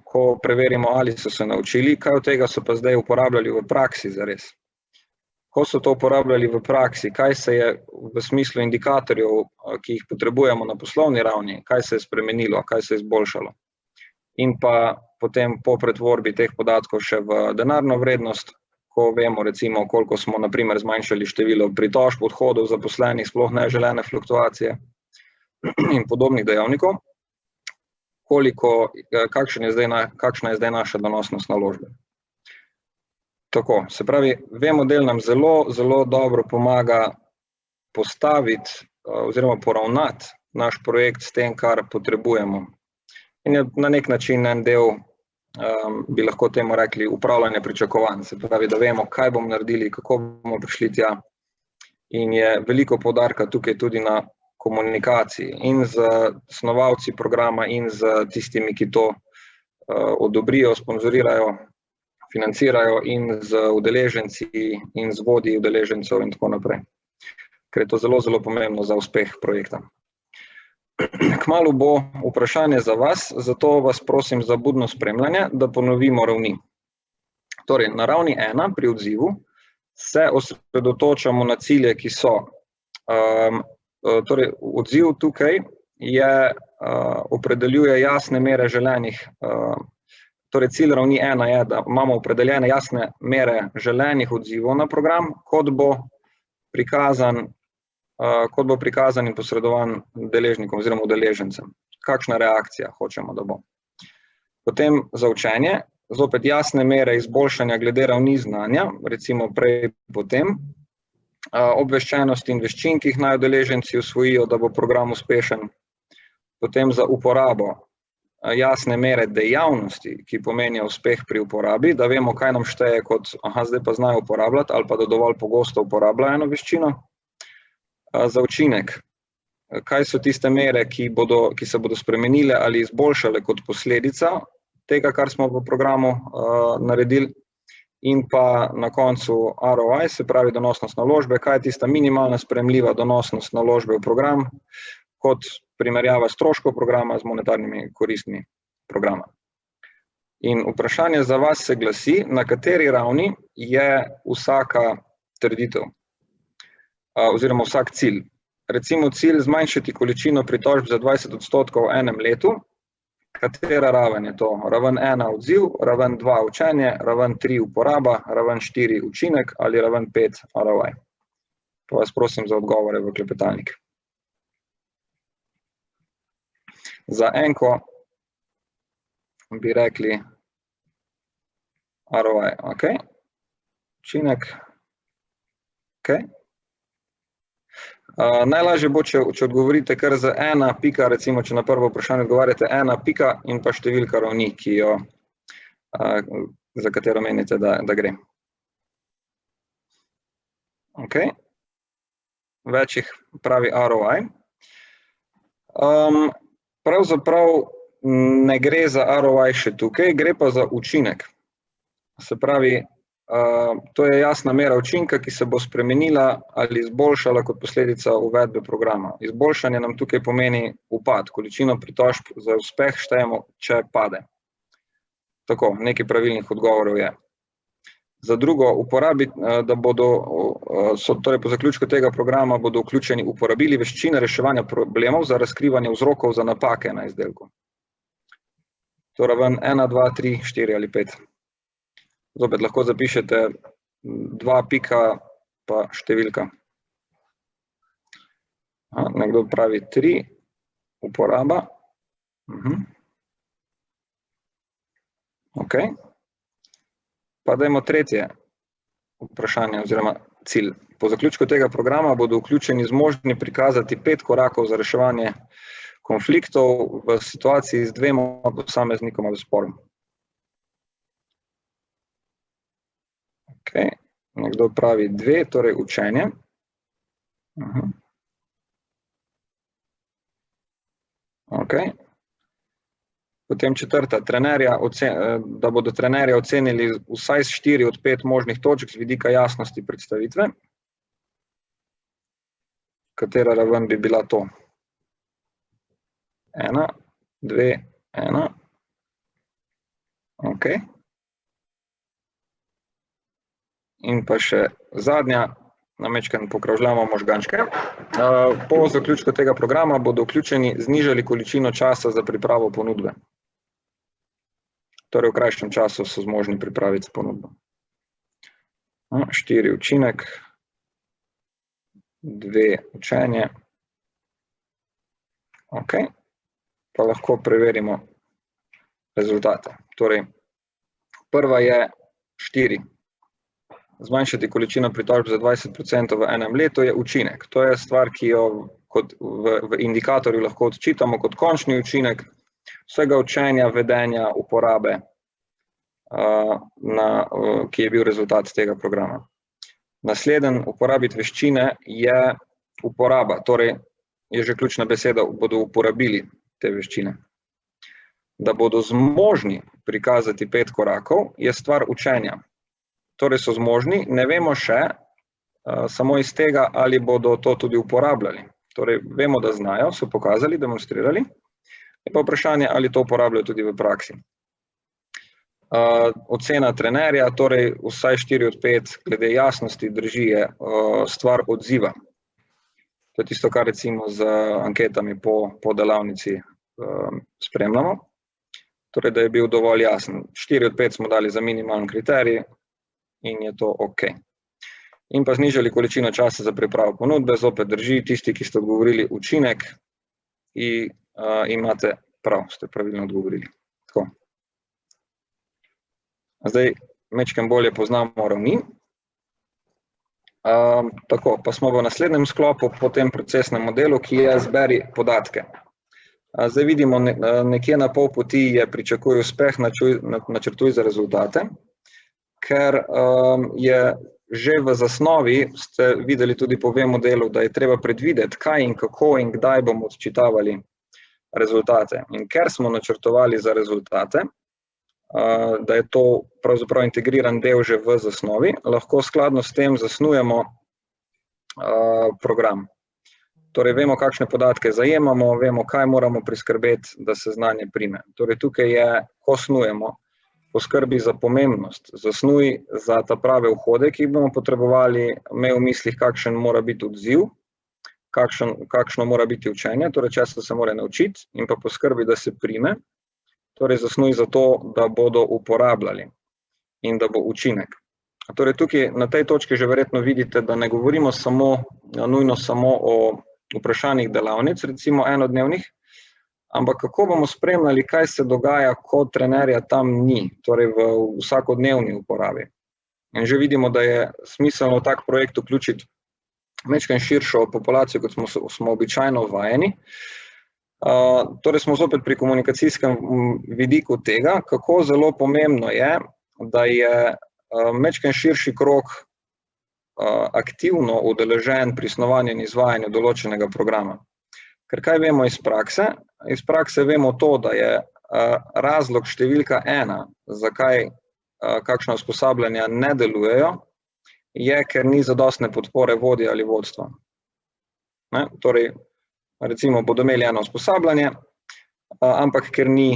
ko preverimo, ali so se naučili, kaj od tega so pa zdaj uporabljali v praksi zares. Ko so to uporabljali v praksi, kaj se je v smislu indikatorjev, ki jih potrebujemo na poslovni ravni, kaj se je spremenilo, kaj se je izboljšalo. In pa potem po pretvorbi teh podatkov še v denarno vrednost, ko vemo recimo, koliko smo na primer zmanjšali število pritožb, odhodov zaposlenih, sploh neželene fluktuacije in podobnih dejavnikov, kakšna je zdaj naša donosnost naložbe. Tako, se pravi, model nam zelo, zelo dobro pomaga postaviti oziroma poravnati naš projekt s tem, kar potrebujemo. In je na nek način en del, bi lahko temu rekli, upravljanje pričakovanj. Se pravi, da vemo, kaj bomo naredili, kako bomo prišli tja. In je veliko poudarka tukaj tudi na komunikaciji in z snovalci programa in z tistimi, ki to odobrijo, sponzorirajo, financirajo in z udeleženci in z vodji udeležencev in tako naprej. Ker je to zelo, zelo pomembno za uspeh projekta. Kmalu bo vprašanje za vas, zato vas prosim za budno spremljanje, da ponovimo ravni. Torej, na ravni 1 pri odzivu se osredotočamo na cilje, ki so. Torej, odziv tukaj opredeljuje jasne mere želenih. Torej, cilj ravni 1 je, da imamo opredeljene jasne mere želenih odzivov na program, kot bo prikazan kot bo prikazan in posredovan deležnikom oziroma udeležencem. Kakšna reakcija hočemo, da bo. Potem za učenje, zopet jasne mere izboljšanja glede ravni znanja, recimo prej potem, obveščenost in veščin, ki jih naj udeleženci usvojijo, da bo program uspešen. Potem za uporabo, jasne mere dejavnosti, ki pomenijo uspeh pri uporabi, da vemo, kaj nam šteje kot, zdaj pa znajo uporabljati ali pa da dovolj pogosto uporabljajo eno veščino. Za učinek, kaj so tiste mere, ki se bodo spremenile ali izboljšale kot posledica tega, kar smo v programu naredili, in pa na koncu ROI, se pravi donosnost naložbe, kaj je tista minimalna sprejemljiva donosnost naložbe v program, kot primerjava stroškov programa z monetarnimi koristmi programa. In vprašanje za vas se glasi, na kateri ravni je vsaka trditev oziroma vsak cilj. Recimo cilj zmanjšati količino pritožb za 20% v enem letu. Katera raven je to? Raven 1 odziv, raven 2 učenje, raven 3 uporaba, raven 4 učinek ali raven 5 ROI. Pa vas prosim za odgovore v klepetalnik. Za enko bi rekli ROI, ok. Učinek, ok. Najlažje bo, če odgovorite kar za 1 pika, recimo, če na prvo vprašanje odgovarjate 1 pika in pa številka ravni, za katero menite, da gre. Ok. Več jih pravi ROI. Pravzaprav ne gre za ROI še tukaj, gre pa za učinek. Se pravi, to je jasna mera učinka, ki se bo spremenila ali izboljšala kot posledica uvedbe programa. Izboljšanje nam tukaj pomeni upad, količino pritožb za uspeh štejemo, če pade. Tako, nekaj pravilnih odgovorov je. Za drugo, da bodo, torej po zaključku tega programa bodo vključeni uporabili veščine reševanja problemov za razkrivanje vzrokov za napake na izdelku. To raven 1, 2, 3, 4 ali 5. Zopet lahko zapišete 2 pika pa številka. Nekdo pravi 3, uporaba. Ok. Pa dajmo tretje vprašanje oziroma cilj. Po zaključku tega programa bodo vključeni zmožni prikazati 5 korakov za reševanje konfliktov v situaciji z 2 posameznikoma v sporu. Ok, nekdo pravi 2, torej učenje. Ok. Potem četrta, da bodo trenerja ocenili vsaj 4 od 5 možnih točk z vidika jasnosti predstavitve. Katera raven bi bila to? 1, 2, 1. Ok. In pa še zadnja, namečkaj pokravžljamo možgančke. Po zaključku tega programa bodo vključeni znižali količino časa za pripravo ponudbe. Torej v krajšem času so zmožni pripraviti ponudbo. 4 učinek, 2 učenje. Ok, pa lahko preverimo rezultate. Torej, prva je 4. Zmanjšati količino pritožb za 20% v enem letu je učinek. To je stvar, ki jo kot v indikatorju lahko odčitamo kot končni učinek vsega učenja, vedenja, uporabe, ki je bil rezultat tega programa. Naslednji, uporabiti veščine, je uporaba. Torej, je že ključna beseda, bodo uporabili te veščine. Da bodo zmožni prikazati 5 korakov, je stvar učenja. Torej so zmožni, ne vemo še, samo iz tega, ali bodo to tudi uporabljali. Torej, vemo, da znajo, so pokazali, demonstrirali. Je pa vprašanje, ali to uporabljajo tudi v praksi. Ocena trenerja, torej vsaj 4 od 5, glede jasnosti drži, je stvar odziva. To je tisto, kar recimo z anketami po delavnici spremljamo. Torej, da je bil dovolj jasen. 4 od 5 smo dali za minimalen kriterij in je to ok. in pa znižali količino časa za pripravo ponudbe. Zopet drži, tisti, ki ste odgovorili učinek, imate prav, ste pravilno odgovorili. Tako. Zdaj, mečkem bolje poznamo ravni. Tako, pa smo v naslednjem sklopu po tem procesnem modelu, ki je zberi podatke. Zdaj vidimo, nekje na pol poti je pričakuj uspeh, načrtuj za rezultate, ker je že v zasnovi, ste videli tudi po V-modelu, da je treba predvideti, kaj in kako in kdaj bomo odčitavali rezultate. In ker smo načrtovali za rezultate, da je to pravzaprav integriran del že v zasnovi, lahko skladno s tem zasnujemo program. Torej, vemo, kakšne podatke zajemamo, vemo, kaj moramo priskrbeti, da se znanje prime. Torej, tukaj je, ko snujemo, poskrbi za pomembnost, zasnuj za ta prave vhode, ki jih bomo potrebovali, imej v mislih, kakšen mora biti odziv, kakšno mora biti učenje, torej česa se mora naučiti, in pa poskrbi, da se prime, torej zasnuj za to, da bodo uporabljali in da bo učinek. Torej tukaj na tej točki že verjetno vidite, da ne govorimo nujno samo o vprašanjih delavnic, recimo enodnevnih, ampak kako bomo spremljali, kaj se dogaja, ko trenerja tam ni, torej v vsakodnevni uporabi. In že vidimo, da je smiselno v tak projekt vključiti majčkeno širšo populacijo, kot smo običajno vajeni. Torej smo zopet pri komunikacijskem vidiku tega, kako zelo pomembno je, da je majčkeno širši krog aktivno udeležen pri snovanju in izvajanju določenega programa. Ker kaj vemo iz prakse? Iz prakse vemo to, da je razlog številka 1, zakaj kakšna usposabljanja ne delujejo, je, ker ni zadostne podpore vodje ali vodstva. Torej, recimo, bodo imeli eno usposabljanje, ampak ker ni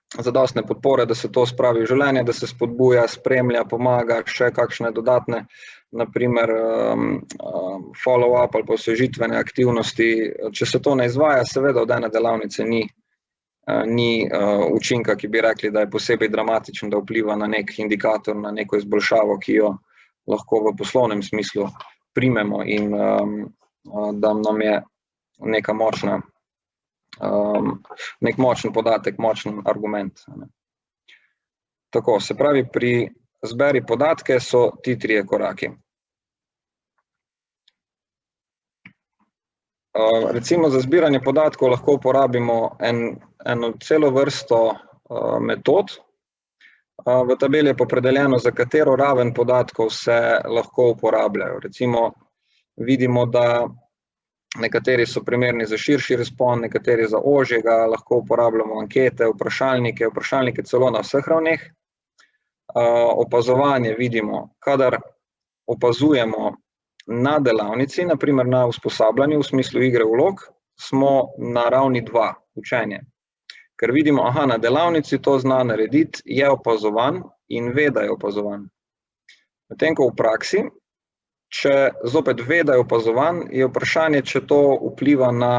zadostne podpore, da se to spravi v življenje, da se spodbuja, spremlja, pomaga, še kakšne dodatne, naprimer follow-up ali osvežitvene aktivnosti. Če se to ne izvaja, seveda od ene delavnice ni učinka, ki bi rekli, da je posebej dramatičen, da vpliva na nek indikator, na neko izboljšavo, ki jo lahko v poslovnem smislu primemo in da nam je neka močna, nek močen podatek, močen argument. Tako, se pravi, pri zberi podatke so ti 3 koraki. Recimo za zbiranje podatkov lahko uporabimo eno celo vrsto metod. V tabeli je opredeljeno, za katero raven podatkov se lahko uporabljajo. Recimo vidimo, da nekateri so primerni za širši razpon, nekateri za ožjega, lahko uporabljamo ankete, vprašalnike celo na vseh ravneh. Opazovanje vidimo, kadar opazujemo na delavnici, naprimer na usposabljanju v smislu igre vlog, smo na ravni 2, učenje. Ker vidimo, na delavnici to zna narediti, je opazovan in ve, da je opazovan. Medtem ko v praksi, če zopet ve, da je opazovan, je vprašanje, če to vpliva na,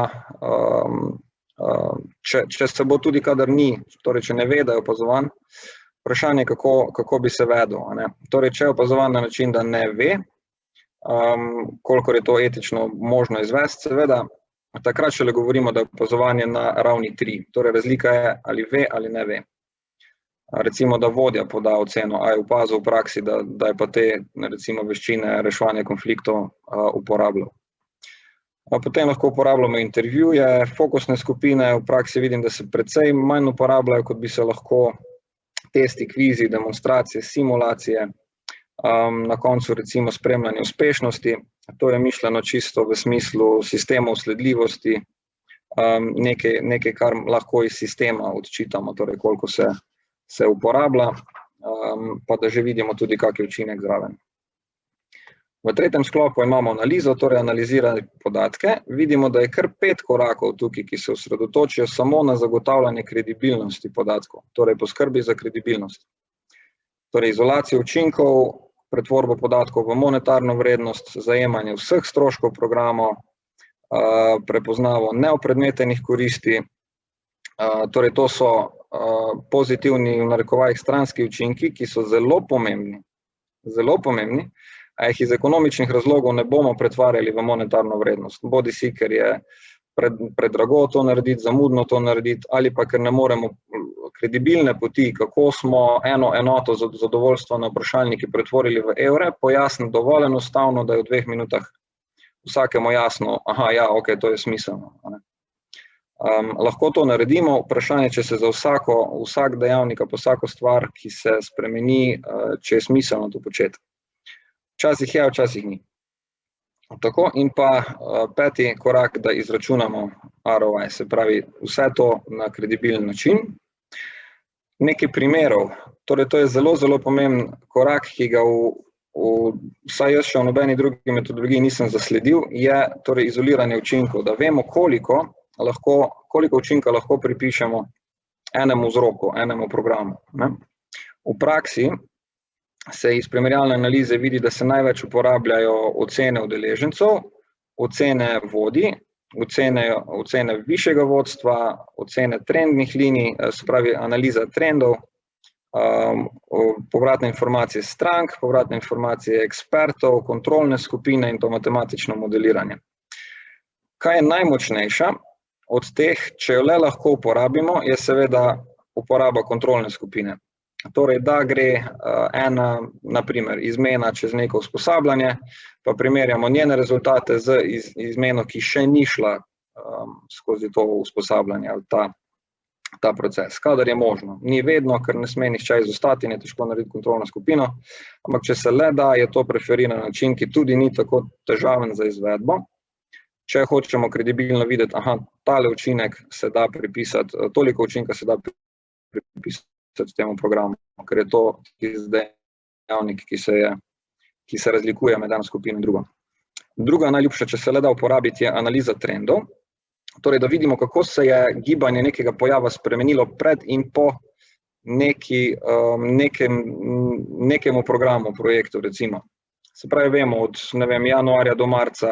če se bo tudi, kadar ni, torej če ne ve, da je opazovan, vprašanje, kako bi se vedel. Torej, če je opazovan na način, da ne ve, kolikor je to etično možno izvesti, seveda, takrat šele govorimo, da je opazovanje na ravni 3. Torej, razlika je, ali ve ali ne ve. Recimo, da vodja poda oceno, a je opazil v praksi, da je pa te, recimo, veščine reševanja konfliktov uporabljal. Potem lahko uporabljamo intervjuje, fokusne skupine, v praksi vidim, da se precej manj uporabljajo, kot bi se lahko, testi, kvizi, demonstracije, simulacije, na koncu recimo spremljanje uspešnosti. To je mišljeno čisto v smislu sistemov sledljivosti, nekaj, kar lahko iz sistema odčitamo, torej koliko se uporablja, pa da že vidimo tudi, kak je učinek zraven. V 3. sklopu imamo analizo, torej analizirane podatke. Vidimo, da je kar 5 korakov tukaj, ki se osredotočijo samo na zagotavljanje kredibilnosti podatkov, torej poskrbi za kredibilnost. Torej izolacijo učinkov, pretvorbo podatkov v monetarno vrednost, zajemanje vseh stroškov programov, prepoznavo neopredmetenih koristi. Torej to so pozitivni v narekovajih stranski učinki, ki so zelo pomembni, a jih iz ekonomičnih razlogov ne bomo pretvarjali v monetarno vrednost. Bodisi, ker je predrago to narediti, zamudno to narediti, ali pa ker ne moremo kredibilne poti, kako smo eno enoto zadovoljstva na vprašalniki pretvorili v evre, pojasniti dovolj enostavno, da je v 2 minutah vsakemu jasno, aha, ja, ok, to je smiselno. Lahko to naredimo, vprašanje, če se za vsak dejavnik, pa vsako stvar, ki se spremeni, če je smiselno to početi. Včasih je, včasih ni. Tako, in pa 5. korak, da izračunamo ROI, se pravi vse to na kredibilen način. Nekaj primerov, torej to je zelo, zelo pomemben korak, ki ga vsaj jaz še v nobeni drugi metodologiji nisem zasledil, je torej izoliranje učinkov, da vemo, koliko učinka lahko pripišemo enemu vzroku, enemu programu. V praksi se iz primerjalne analize vidi, da se največ uporabljajo ocene udeležencev, ocene vodij, ocene višjega vodstva, ocene trendnih linij, se pravi analiza trendov, povratne informacije strank, povratne informacije ekspertov, kontrolne skupine in to matematično modeliranje. Kaj je najmočnejša od teh, če jo le lahko uporabimo, je seveda uporaba kontrolne skupine. Torej, da gre ena, naprimer, izmena čez neko usposabljanje, pa primerjamo njene rezultate z izmeno, ki še ni šla skozi to usposabljanje ali ta proces, kadar je možno. Ni vedno, ker ne sme nihče izostati, ne težko narediti kontrolno skupino, ampak če se le da, je to preferiran način, ki tudi ni tako težaven za izvedbo. Če hočemo kredibilno videti, aha, tale učinek se da pripisati, toliko učinka se da pripisati temu programu, ker je to dejavnik, ki se razlikuje med eno skupino in drugo. Druga najljubša, če se le da uporabiti, je analiza trendov, torej da vidimo, kako se je gibanje nekega pojava spremenilo pred in po nekemu programu, projektu, recimo. Se pravi, vemo, od januarja do marca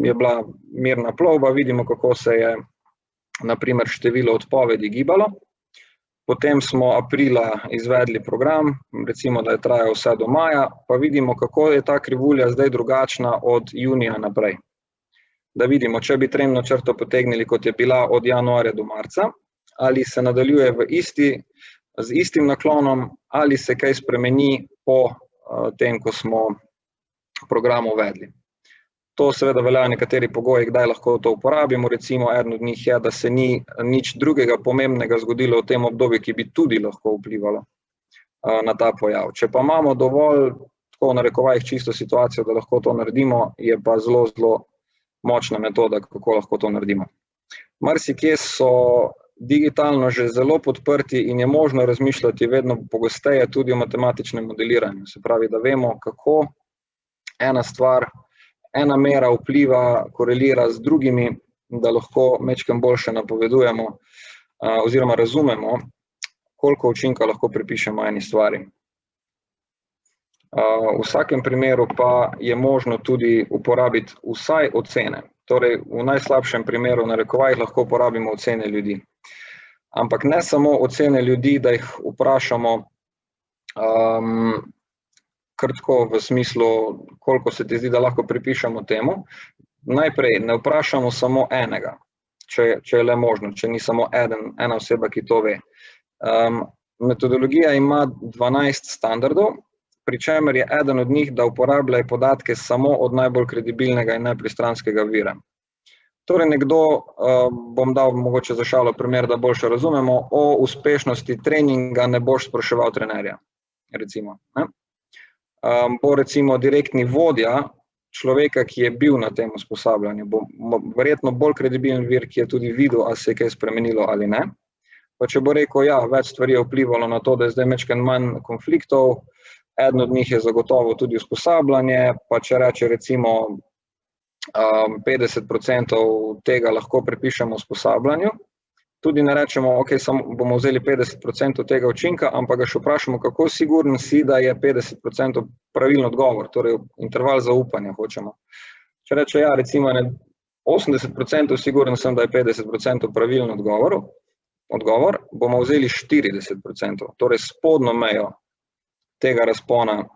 je bila mirna plovba, vidimo, kako se je naprimer število odpovedi gibalo. Potem smo aprila izvedli program, recimo, da je trajal vse do maja, pa vidimo, kako je ta krivulja zdaj drugačna od junija naprej. Da vidimo, če bi trendno črto potegnili, kot je bila od januarja do marca, ali se nadaljuje z istim naklonom, ali se kaj spremeni po tem, ko smo program uvedli. To seveda velja nekateri pogoji, kdaj lahko to uporabimo, recimo eden od njih je, da se ni nič drugega pomembnega zgodilo v tem obdobju, ki bi tudi lahko vplivalo na ta pojav. Če pa imamo dovolj, tako v narekovajih, čisto situacijo, da lahko to naredimo, je pa zelo, zelo močna metoda, kako lahko to naredimo. Marsikje so digitalno že zelo podprti in je možno razmišljati vedno pogosteje tudi o matematičnem modeliranju. Se pravi, da vemo, kako ena stvar, ena mera vpliva, korelira z drugimi, da lahko majčkeno boljše napovedujemo oziroma razumemo, koliko učinka lahko pripišemo eni stvari. V vsakem primeru pa je možno tudi uporabiti vsaj ocene. Torej, v najslabšem primeru v narekovajih lahko uporabimo ocene ljudi. Ampak ne samo ocene ljudi, da jih vprašamo kar tako v smislu, koliko se ti zdi, da lahko pripišemo temu. Najprej ne vprašamo samo enega, če je le možno, če ni samo ena oseba, ki to ve. Metodologija ima 12 standardov, pri čemer je eden od njih, da uporabljajo podatke samo od najbolj kredibilnega in nepristranskega vira. Torej nekdo, bom dal mogoče za šalo primer, da boljše razumemo, o uspešnosti treninga ne boš spraševal trenerja, recimo. Bo recimo direktni vodja človeka, ki je bil na tem usposabljanju, bo verjetno bolj kredibilen vir, ki je tudi videl, ali se je kaj spremenilo ali ne. Pa če bo rekel, ja, več stvari je vplivalo na to, da je zdaj majčkeno manj konfliktov, eden od njih je zagotovo tudi usposabljanje, pa če reče recimo 50% tega lahko pripišemo usposabljanju, tudi ne rečemo, ok, samo bomo vzeli 50% tega učinka, ampak ga še vprašamo, kako sigurni si, da je 50% pravilen odgovor, torej interval zaupanja hočemo. Če reče, ja, recimo 80% siguren sem, da je 50% pravilen odgovor, bomo vzeli 40%, torej spodnjo mejo tega razpona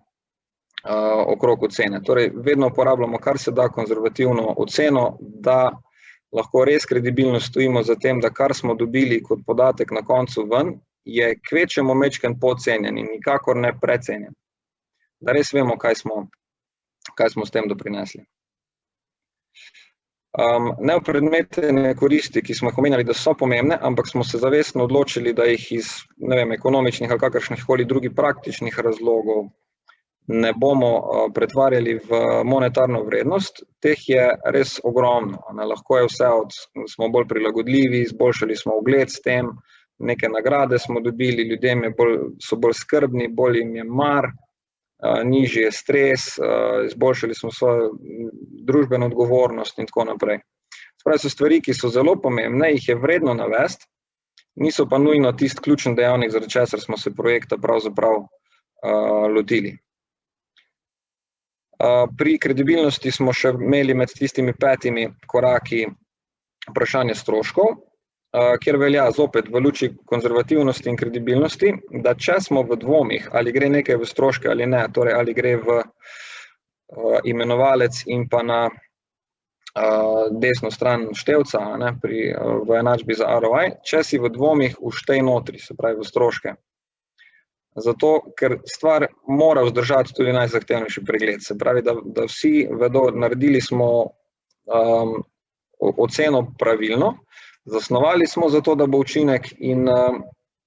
okrog ocene. Torej, vedno uporabljamo kar se da konzervativno oceno, da lahko res kredibilno stojimo za tem, da kar smo dobili kot podatek na koncu ven, je kvečjemu majčkeno podcenjen in nikakor ne precenjen. Da res vemo, kaj smo s tem doprinesli. Neopredmetene koristi, ki smo jih omenjali, da so pomembne, ampak smo se zavestno odločili, da jih iz ekonomičnih ali kakršnihkoli drugih praktičnih razlogov ne bomo pretvarjali v monetarno vrednost. Teh je res ogromno. Lahko je vse smo bolj prilagodljivi, izboljšali smo ugled s tem, neke nagrade smo dobili, ljudem so bolj skrbni, bolj jim je mar, nižji je stres, izboljšali smo svojo družbeno odgovornost in tako naprej. Spravi so stvari, ki so zelo pomembne, jih je vredno navesti, niso pa nujno tisti ključni dejavnik, zaradi česar smo se projekta pravzaprav lotili. Pri kredibilnosti smo še imeli med tistimi 5 koraki vprašanje stroškov, kjer velja zopet v luči konzervativnosti in kredibilnosti, da če smo v dvomih, ali gre nekaj v stroške ali ne, torej ali gre v imenovalec in pa na desno stran števca v enačbi za ROI, če si v dvomih vštej notri, se pravi v stroške. Zato, ker stvar mora vzdržati tudi najzahtevnejši pregled. Se pravi, da vsi vedo, naredili smo oceno pravilno, zasnovali smo za to, da bo učinek in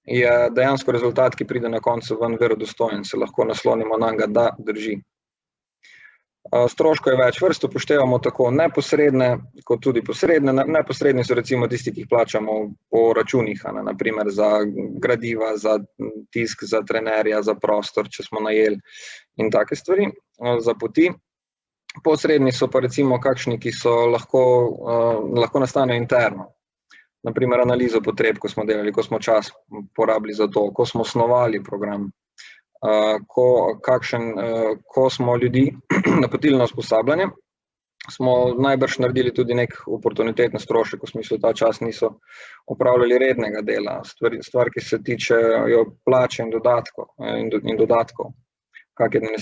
je dejansko rezultat, ki pride na koncu ven verodostojen, se lahko naslonimo na njega, da drži. Stroškov je več vrst, upoštevamo tako neposredne, kot tudi posredne. Neposredni so recimo tisti, ki jih plačamo po računih, naprimer za gradiva, za tisk, za trenerja, za prostor, če smo najeli in take stvari, za poti. Posredni so pa recimo kakšni, ki so lahko nastanejo interno. Naprimer analizo potreb, ko smo delali, ko smo čas porabili za to, ko smo snovali program, ko smo ljudi napotili na usposabljanje, smo najbrž naredili tudi nek oportunitetni strošek, v smislu ta čas niso opravljali rednega dela, stvar, ki se tiče plače in dodatkov, kakšni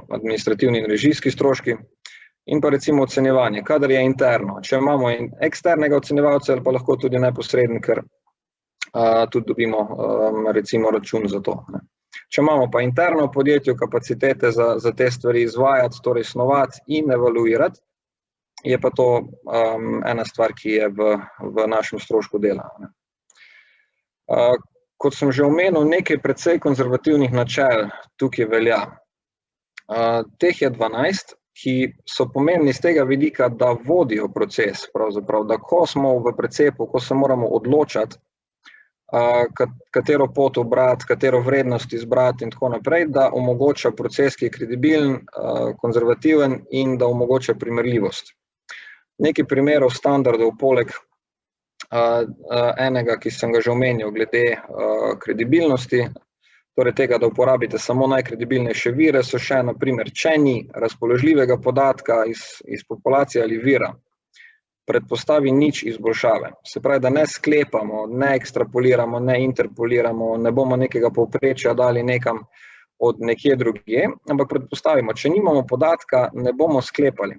administrativni in režijski stroški, in pa recimo ocenjevanje, kadar je interno. Če imamo eksternega ocenjevalca, ali pa lahko tudi neposreden, ker tudi dobimo recimo račun za to. Če imamo pa interno v podjetju kapacitete za te stvari izvajati, torej snovati in evaluirati, je pa to ena stvar, ki je v našem strošku dela. Kot sem že omenil, nekaj precej konzervativnih načel tukaj velja. Teh je 12, ki so pomembni z tega vidika, da vodijo proces, pravzaprav, da ko smo v precepu, ko se moramo odločati, katero pot obrati, katero vrednost izbrati in tako naprej, da omogoča proces, ki je kredibilen, konzervativen in da omogoča primerljivost. Nekaj primerov standardov, poleg enega, ki sem ga že omenil, glede kredibilnosti, torej tega, da uporabite samo najkredibilnejše vire, so še, naprimer, če ni razpoložljivega podatka iz populacije ali vira, predpostavi nič izboljšave. Se pravi, da ne sklepamo, ne ekstrapoliramo, ne interpoliramo, ne bomo nekega povprečja dali nekam od nekje drugje, ampak predpostavimo, če nimamo podatka, ne bomo sklepali.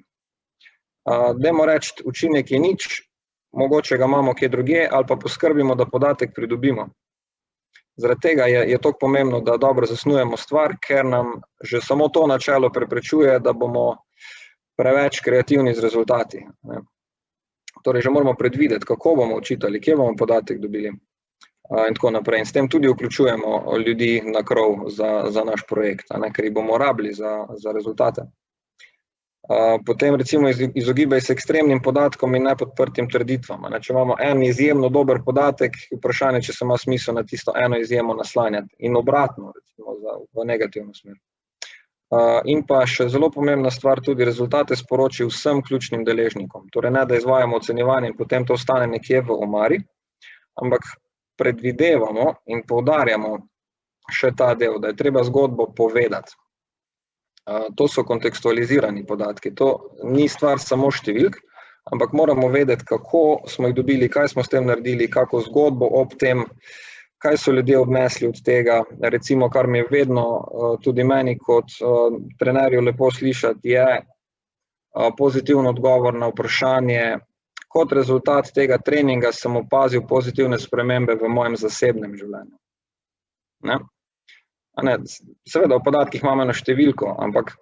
Dajmo reči, učinek je nič, mogoče ga imamo kje drugje, ali pa poskrbimo, da podatek pridobimo. Zaradi tega je toliko pomembno, da dobro zasnujemo stvar, ker nam že samo to načelo preprečuje, da bomo preveč kreativni z rezultati. Torej, že moramo predvideti, kako bomo učitali, kje bomo podatek dobili in tako naprej. In s tem tudi vključujemo ljudi na krov za naš projekt, ker jih bomo rabili za rezultate. Potem recimo izogibaj se ekstremnim podatkom in nepodprtim trditvam. Če imamo en izjemno dober podatek, vprašanje, če se ima smisel na tisto eno izjemo naslanjati in obratno, recimo v negativno smer. In pa še zelo pomembna stvar, tudi rezultate sporoči vsem ključnim deležnikom. Torej ne, da izvajamo ocenjevanje in potem to ostane nekje v omari, ampak predvidevamo in poudarjamo še ta del, da je treba zgodbo povedati. To so kontekstualizirani podatki, to ni stvar samo številk, ampak moramo vedeti, kako smo jih dobili, kaj smo s tem naredili, kako zgodbo ob tem, kaj so ljudje odnesli od tega, recimo, kar mi je vedno tudi meni kot trenerju lepo slišati, je pozitiven odgovor na vprašanje, kot rezultat tega treninga sem opazil pozitivne spremembe v mojem zasebnem življenju. Ne? Seveda v podatkih imamo eno številko, ampak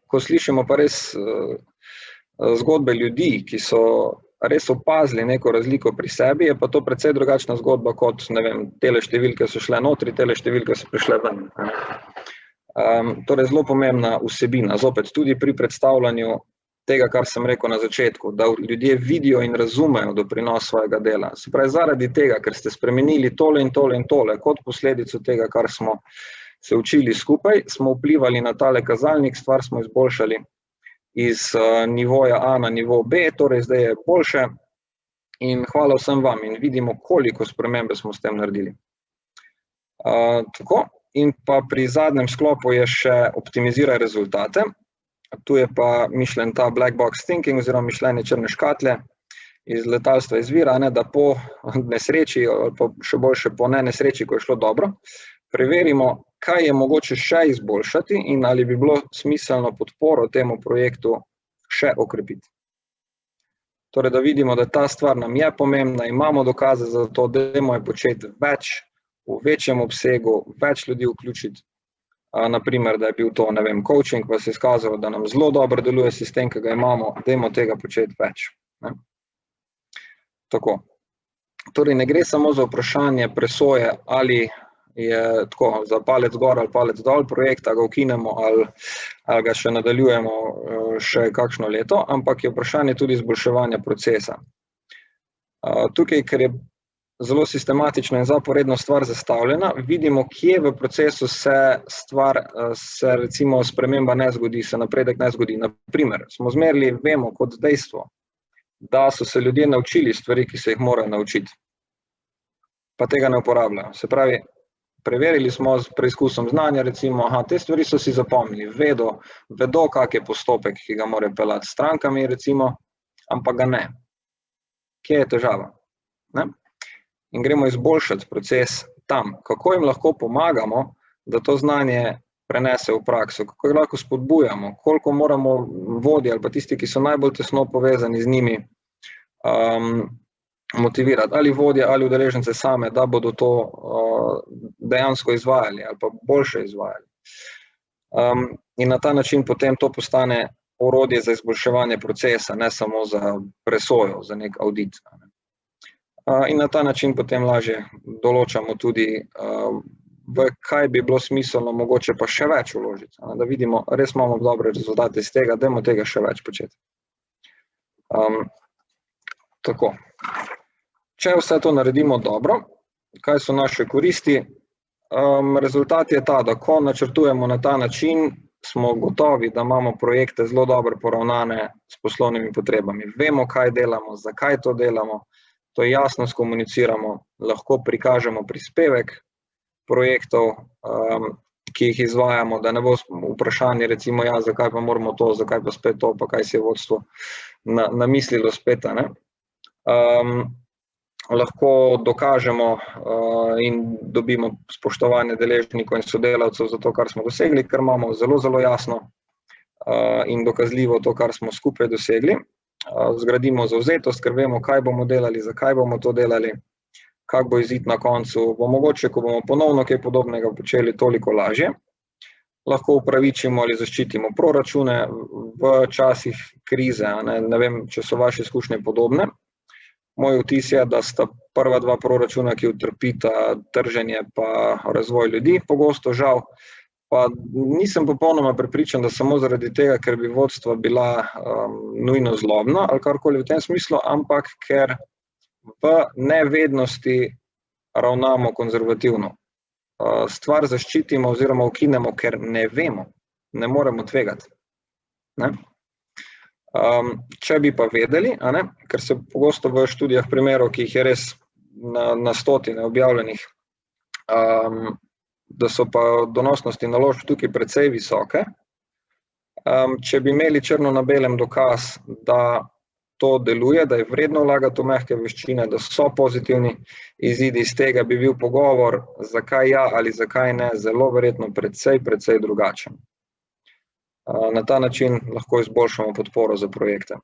ko slišimo pa res zgodbe ljudi, ki so res opazili neko razliko pri sebi, je pa to precej drugačna zgodba kot, ne vem, tele številke so šle notri, tele številke so prišle ven. Torej zelo pomembna vsebina, zopet tudi pri predstavljanju tega, kar sem rekel na začetku, da ljudje vidijo in razumejo doprinos svojega dela. Se pravi, zaradi tega, ker ste spremenili tole in tole in tole, kot posledico tega, kar smo se učili skupaj, smo vplivali na tale kazalnik, stvar smo izboljšali iz nivoja A na nivo B, torej zdaj je boljše in hvala vsem vam in vidimo, koliko spremembe smo s tem naredili. Tako, in pa pri zadnjem sklopu je še optimiziraj rezultate. Tu je pa mišljen ta black box thinking oziroma mišljenje črne škatle iz letalstva izvira, da po nesreči, ali pa še boljše po nenesreči, ko je šlo dobro, preverimo, kaj je mogoče še izboljšati in ali bi bilo smiselno podporo temu projektu še okrepiti. Torej, da vidimo, da ta stvar nam je pomembna, imamo dokaze za to, da dajmo je početi več, v večjem obsegu, več ljudi vključiti. Naprimer, da je bil to, ne vem, coaching, pa se je izkazalo, da nam zelo dobro deluje sistem, ki ga imamo, dajmo tega početi več. Ne? Tako. Torej, ne gre samo za vprašanje presoje, ali je tako za palec gor ali palec dol projekt, ga ukinemo ali ga še nadaljujemo še kakšno leto, ampak je vprašanje tudi izboljševanja procesa. Tukaj, ker je zelo sistematično in zaporedno stvar zastavljena, vidimo, kje v procesu se recimo sprememba ne zgodi, se napredek ne zgodi. Naprimer, smo zmerili, vemo kot dejstvo, da so se ljudje naučili stvari, ki se jih morajo naučiti, pa tega ne uporabljajo. Se pravi, preverili smo s preizkusom znanja, recimo, te stvari so si zapomnili, vedo, kak je postopek, ki ga morajo peljati s strankami, recimo, ampak ga ne. Kje je težava? Ne? In gremo izboljšati proces tam, kako jim lahko pomagamo, da to znanje prenese v prakso, kako jih lahko spodbujamo, koliko moramo vodje ali pa tisti, ki so najbolj tesno povezani z njimi, motivirati ali vodje ali udeležence same, da bodo to dejansko izvajali ali pa boljše izvajali. In na ta način potem to postane orodje za izboljševanje procesa, ne samo za presojo, za nek audit. In na ta način potem lažje določamo tudi, v kaj bi bilo smiselno mogoče pa še več vložiti, da vidimo, res imamo dobre rezultate iz tega, dajmo tega še več početi. Tako. Če vse to naredimo dobro, kaj so naše koristi? Rezultat je ta, da ko načrtujemo na ta način, smo gotovi, da imamo projekte zelo dobro poravnane s poslovnimi potrebami. Vemo, kaj delamo, zakaj to delamo, to jasno skomuniciramo, lahko prikažemo prispevek projektov, ki jih izvajamo, da ne bo vprašanje, recimo, zakaj pa moramo to, zakaj pa spet to, pa kaj si je vodstvo namislilo spet. Lahko dokažemo in dobimo spoštovanje deležnikov in sodelavcev za to, kar smo dosegli, ker imamo zelo, zelo jasno in dokazljivo to, kar smo skupaj dosegli. Zgradimo zavzetost, ker vemo, kaj bomo delali, zakaj bomo to delali, kak bo izid na koncu, bo mogoče, ko bomo ponovno kaj podobnega počeli, toliko lažje. Lahko upravičimo ali zaščitimo proračune v časih krize, ne vem, če so vaše izkušnje podobne. Moj vtis je, da sta prva dva proračuna, ki utrpita trženje pa razvoj ljudi, pogosto žal, pa nisem popolnoma prepričan, da samo zaradi tega, ker bi vodstva bila nujno zlobna ali karkoli v tem smislu, ampak ker v nevednosti ravnamo konzervativno. Stvar zaščitimo oziroma ukinemo, ker ne vemo, ne moremo tvegati. Če bi pa vedeli, ker se pogosto v študijah primerov, ki jih je res na stotine objavljenih, da so pa donosnosti naložb tukaj precej visoke. Če bi imeli črno na belem dokaz, da to deluje, da je vredno vlagati v mehke veščine, da so pozitivni izidi iz tega, bi bil pogovor, zakaj ja ali zakaj ne, zelo verjetno precej drugačen. Na ta način lahko izboljšamo podporo za projekte.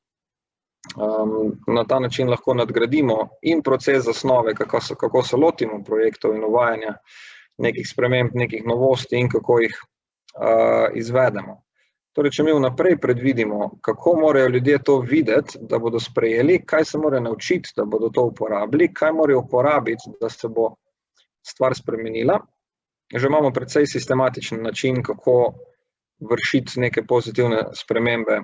Na ta način lahko nadgradimo in proces zasnove, kako se lotimo projektov in uvajanja nekih sprememb, nekih novosti in kako jih izvedemo. Torej, če mi vnaprej predvidimo, kako morajo ljudje to videti, da bodo sprejeli, kaj se morajo naučiti, da bodo to uporabili, kaj morajo uporabiti, da se bo stvar spremenila, že imamo precej sistematičen način, kako vršiti neke pozitivne spremembe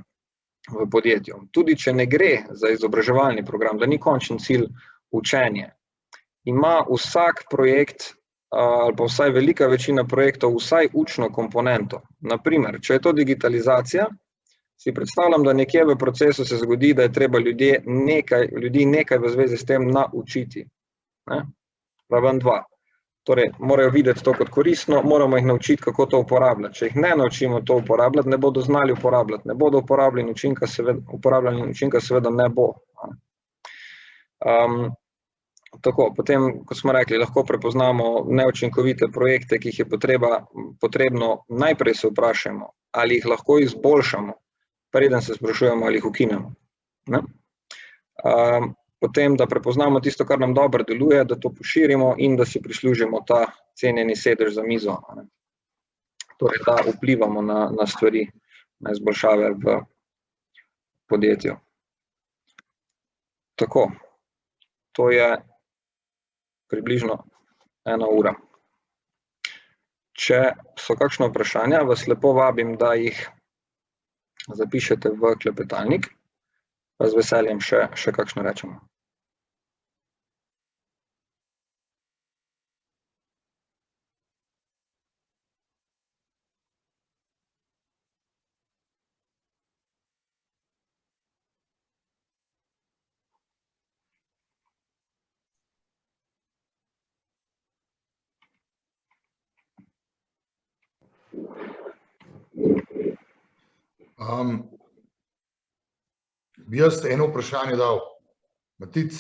v podjetju. Tudi če ne gre za izobraževalni program, da ni končni cilj učenje, ima vsak projekt ali pa vsaj velika večina projektov vsaj učno komponento. Naprimer, če je to digitalizacija, si predstavljam, da nekje v procesu se zgodi, da je treba ljudi nekaj v zvezi s tem naučiti. Raven 2. Torej, morajo videti to kot koristno, moramo jih naučiti, kako to uporabljati. Če jih ne naučimo to uporabljati, ne bodo znali uporabljati, ne bodo uporabljali učinka seveda ne bo. Tako, potem, kot smo rekli, lahko prepoznamo neučinkovite projekte, ki jih je potrebno, najprej se vprašamo, ali jih lahko izboljšamo, preden se sprašujemo, ali jih ukinemo. Potem, da prepoznamo tisto, kar nam dobro deluje, da to poširimo in da si prislužimo ta cenjeni sedež za mizo. Torej, da vplivamo na stvari, na izboljšave v podjetju. Tako, to je približno 1 ura. Če so kakšno vprašanja, vas lepo vabim, da jih zapišete v klepetalnik, pa z veseljem še kakšno rečemo. Bi jaz eno vprašanje dal. Matic,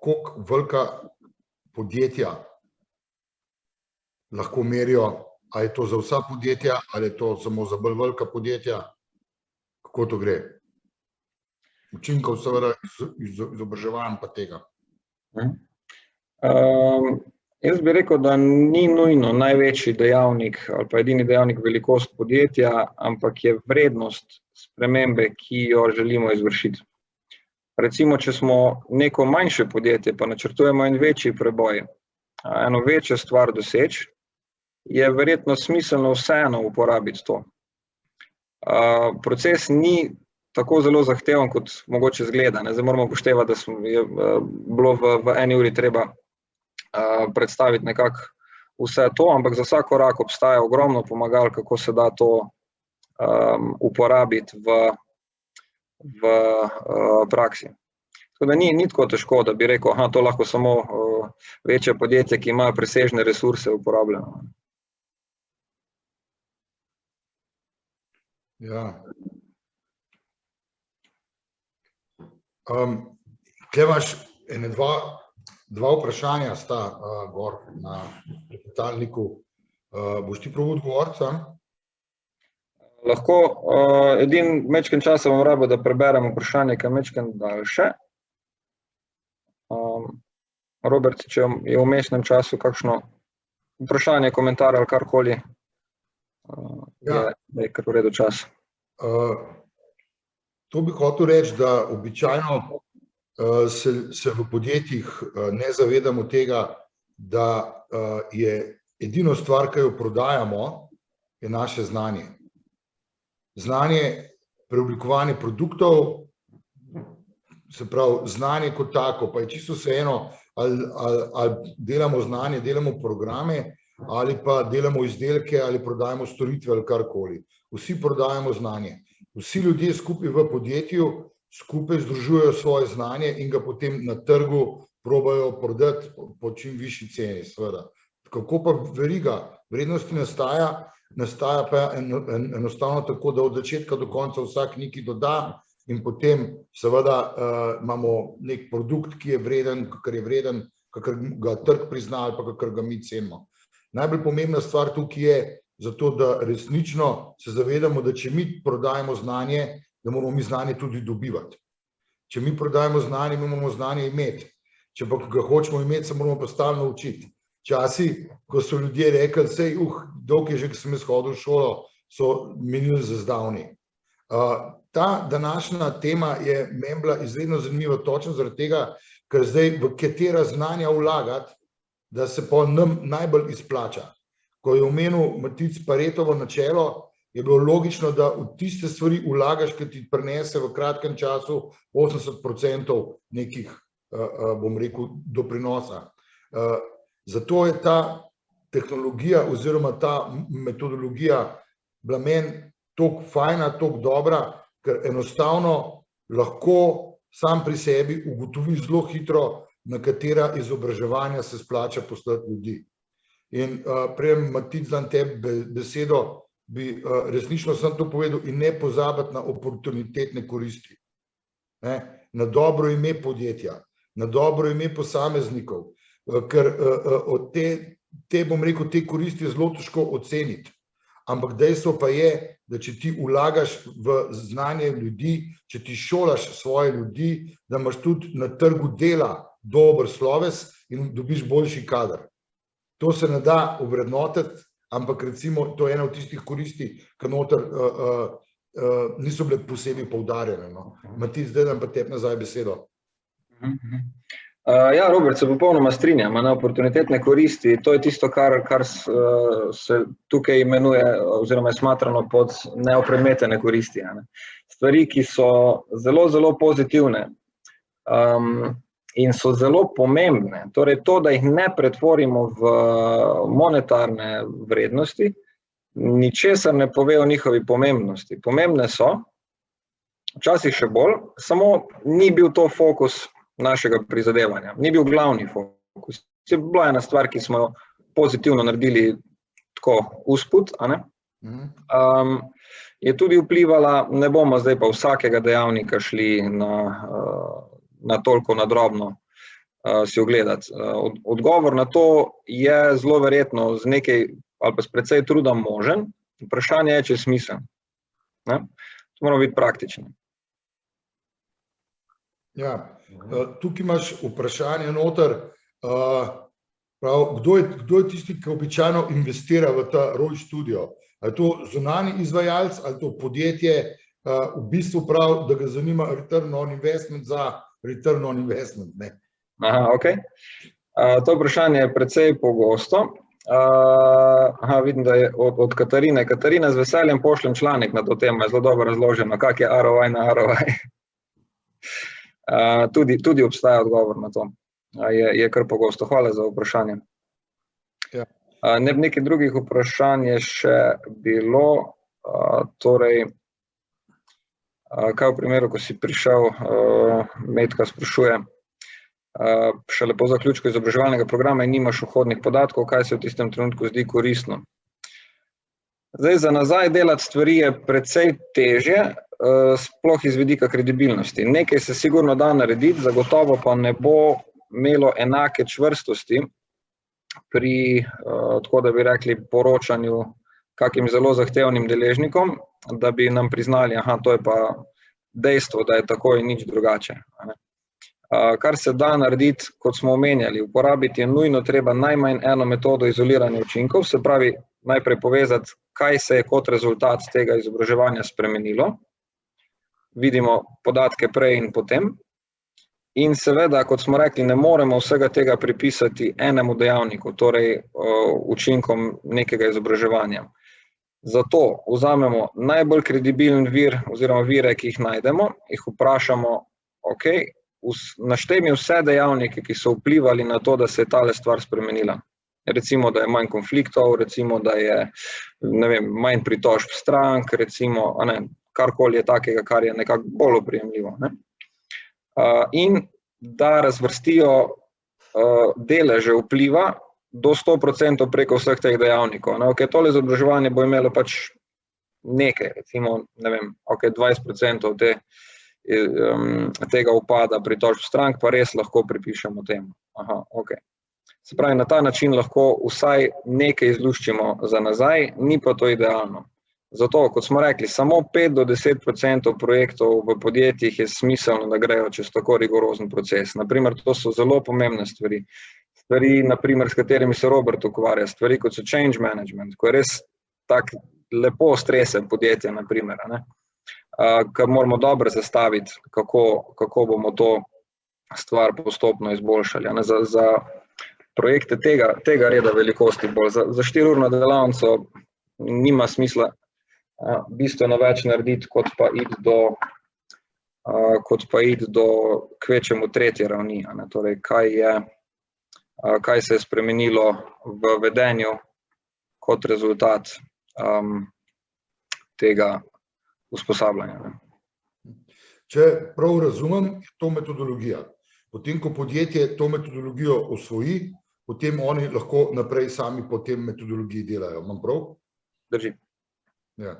koliko velika podjetja lahko merijo, ali je to za vsa podjetja, ali je to samo za bolj velika podjetja? Kako to gre? Učinkov seveda izobraževanj pa tega. Jaz bi rekel, da ni nujno največji dejavnik ali pa edini dejavnik velikost podjetja, ampak je vrednost spremembe, ki jo želimo izvršiti. Recimo, če smo neko manjše podjetje, pa načrtujemo en večji preboj, eno večjo stvar doseči, je verjetno smiselno vseeno uporabiti to. Proces ni tako zelo zahteven, kot mogoče izgleda. Zdaj moramo upoštevati, da je bilo v 1 uri treba predstaviti nekako vse to, ampak za vsak korak obstaja ogromno pomagal, kako se da to uporabiti v praksi. Tako da ni tako težko, da bi rekel, to lahko samo večje podjetje, ki imajo presežne resurse, uporabljajo. Ja. Tukaj imaš dva vprašanja sta gor na klepetalniku. Boš ti probal odgovoriti? Lahko, edin majčken časa bom rabil, da preberem vprašanje, ki je majčken daljše. Robert, če je v vmesnem času kakšno vprašanje, komentar ali karkoli, je kar v redu čas. To bi hotel reči, da običajno se v podjetjih ne zavedamo tega, da je edino stvar, ki jo prodajamo, je naše znanje. Znanje, preoblikovanje produktov, se pravi znanje kot tako, pa je čisto vseeno, ali delamo znanje, delamo programe, ali pa delamo izdelke, ali prodajamo storitve ali karkoli. Vsi prodajamo znanje. Vsi ljudje skupaj v podjetju skupaj združujejo svoje znanje in ga potem na trgu probajo prodati po čim višji ceni, seveda. Kako pa veriga vrednosti nastaja pa enostavno tako, da od začetka do konca vsak nekaj doda, in potem seveda imamo nek produkt, ki je vreden, kakor ga trg prizna ali pa kakor ga mi cenimo. Najbolj pomembna stvar tukaj je zato, da resnično se zavedamo, da če mi prodajemo znanje, da moramo mi znanje tudi dobivati. Če mi prodajemo znanje, mi moramo znanje imeti. Če pa ga hočemo imeti, se moramo pa stalno učiti. Časi, ko so ljudje rekli, sej, dolgo je že, ko sem jaz hodil v šolo, so menili za zdavni. Ta današnja tema je meni bila izredno zanimiva točno zaradi tega, ker zdaj v katera znanja vlagati, da se pa nam najbolj izplača. Ko je omenil Matic Paretovo načelo, je bilo logično, da v tiste stvari vlagaš, ki ti prinese v kratkem času 80% nekih, bom rekel, doprinosa. Zato je ta tehnologija oziroma ta metodologija bila meni toliko fajna, toliko dobra, ker enostavno lahko sam pri sebi ugotoviš zelo hitro, na katera izobraževanja se splača poslati ljudi. In prej Matic dam tebi besedo, bi resnično sem to povedal in ne pozabiti na oportunitetne koristi. Na dobro ime podjetja, na dobro ime posameznikov, ker od te, bom rekel, te koristi je zelo težko oceniti. Ampak dejstvo pa je, da če ti vlagaš v znanje ljudi, če ti šolaš svoje ljudi, da imaš tudi na trgu dela dober sloves in dobiš boljši kader. To se ne da ovrednotiti, ampak recimo to je ena od tistih koristi, ki noter niso bile posebej poudarjene. Matic, zdaj dam pa tebi nazaj besedo. Ja, Robert, se popolnoma strinjam, na oportunitetne koristi, to je tisto, kar se tukaj imenuje oziroma je smatrano pod neopremetene koristi. Stvari, ki so zelo, zelo pozitivne in so zelo pomembne, torej to, da jih ne pretvorimo v monetarne vrednosti, ničesar ne pove o njihovi pomembnosti. Pomembne so, včasih še bolj, samo ni bil to fokus našega prizadevanja, ni bil glavni fokus. Je bila ena stvar, ki smo jo pozitivno naredili tako usput, je tudi vplivala, ne bomo zdaj pa vsakega dejavnika šli na toliko nadrobno si ogledati. Odgovor na to je zelo verjetno z nekaj ali pa s precej truda možen, vprašanje je, če je smiseln. To moramo biti praktični. Ja, tukaj imaš vprašanje noter, kdo je tisti, ki običajno investira v ta ROI Studio? Ali je to zunanji izvajalec, ali to podjetje v bistvu prav, da ga zanima return on investment za return on investment? Aha, ok. To vprašanje je precej pogosto. Vidim, da je od Katarine. Katarina, z veseljem pošljem članek na to temo, je zelo dobro razloženo, kak je ROI na ROI. Tudi obstaja odgovor na to. Je kar pogosto. Hvala za vprašanje. Nekaj drugih vprašanj je še bilo, torej, kaj v primeru, ko si prišel, Metka sprašuje, šele po zaključku izobraževalnega programa in nimaš vhodnih podatkov, kaj se v tistem trenutku zdi koristno. Zdaj, za nazaj delati stvari je precej težje, sploh iz vidika kredibilnosti. Nekaj se sigurno da narediti, zagotovo pa ne bo imelo enake čvrstosti pri, tako da bi rekli, poročanju kakim zelo zahtevnim deležnikom, da bi nam priznali, to je pa dejstvo, da je tako in nič drugače. Kar se da narediti, kot smo omenjali, uporabiti je nujno treba najmanj eno metodo izoliranja učinkov, se pravi najprej povezati, kaj se je kot rezultat tega izobraževanja spremenilo. Vidimo podatke prej in potem. In seveda, kot smo rekli, ne moremo vsega tega pripisati enemu dejavniku, torej učinkom nekega izobraževanja. Zato vzamemo najbolj kredibilen vir oziroma vire, ki jih najdemo, jih vprašamo, naštej mi vse dejavnike, ki so vplivali na to, da se je tale stvar spremenila. Recimo, da je manj konfliktov, recimo, da je, ne vem, manj pritožb strank, recimo, karkoli je takega, kar je nekako bolj oprijemljivo. In da razvrstijo deleže vpliva do 100% preko vseh teh dejavnikov. Tole izobraževanje bo imelo pač nekaj, recimo, ne vem, 20% te tega upada pritožb strank, pa res lahko pripišemo temu. Aha, ok. Se pravi, na ta način lahko vsaj nekaj izluščimo za nazaj, ni pa to idealno. Zato, kot smo rekli, samo 5 do 10% projektov v podjetjih je smiselno, da grejo čez tako rigorozen proces. Naprimer, to so zelo pomembne stvari. Stvari, naprimer, s katerimi se Robert ukvarja, stvari, kot so change management, ko je res tak lepo stresen podjetje, naprimer, ker moramo dobro zastaviti, kako bomo to stvar postopno izboljšali. Za projekte tega reda velikosti bolj. Za 4-urno delavnico nima smisla bistveno več narediti, kot pa iti do kvečjemu 3. ravni. Torej, kaj se je spremenilo v vedenju kot rezultat tega usposabljanja. Če prav razumem, je to metodologija. Potem, ko podjetje to metodologijo osvoji, potem oni lahko naprej sami po tem metodologiji delajo. Imam prav? Drži. Ja.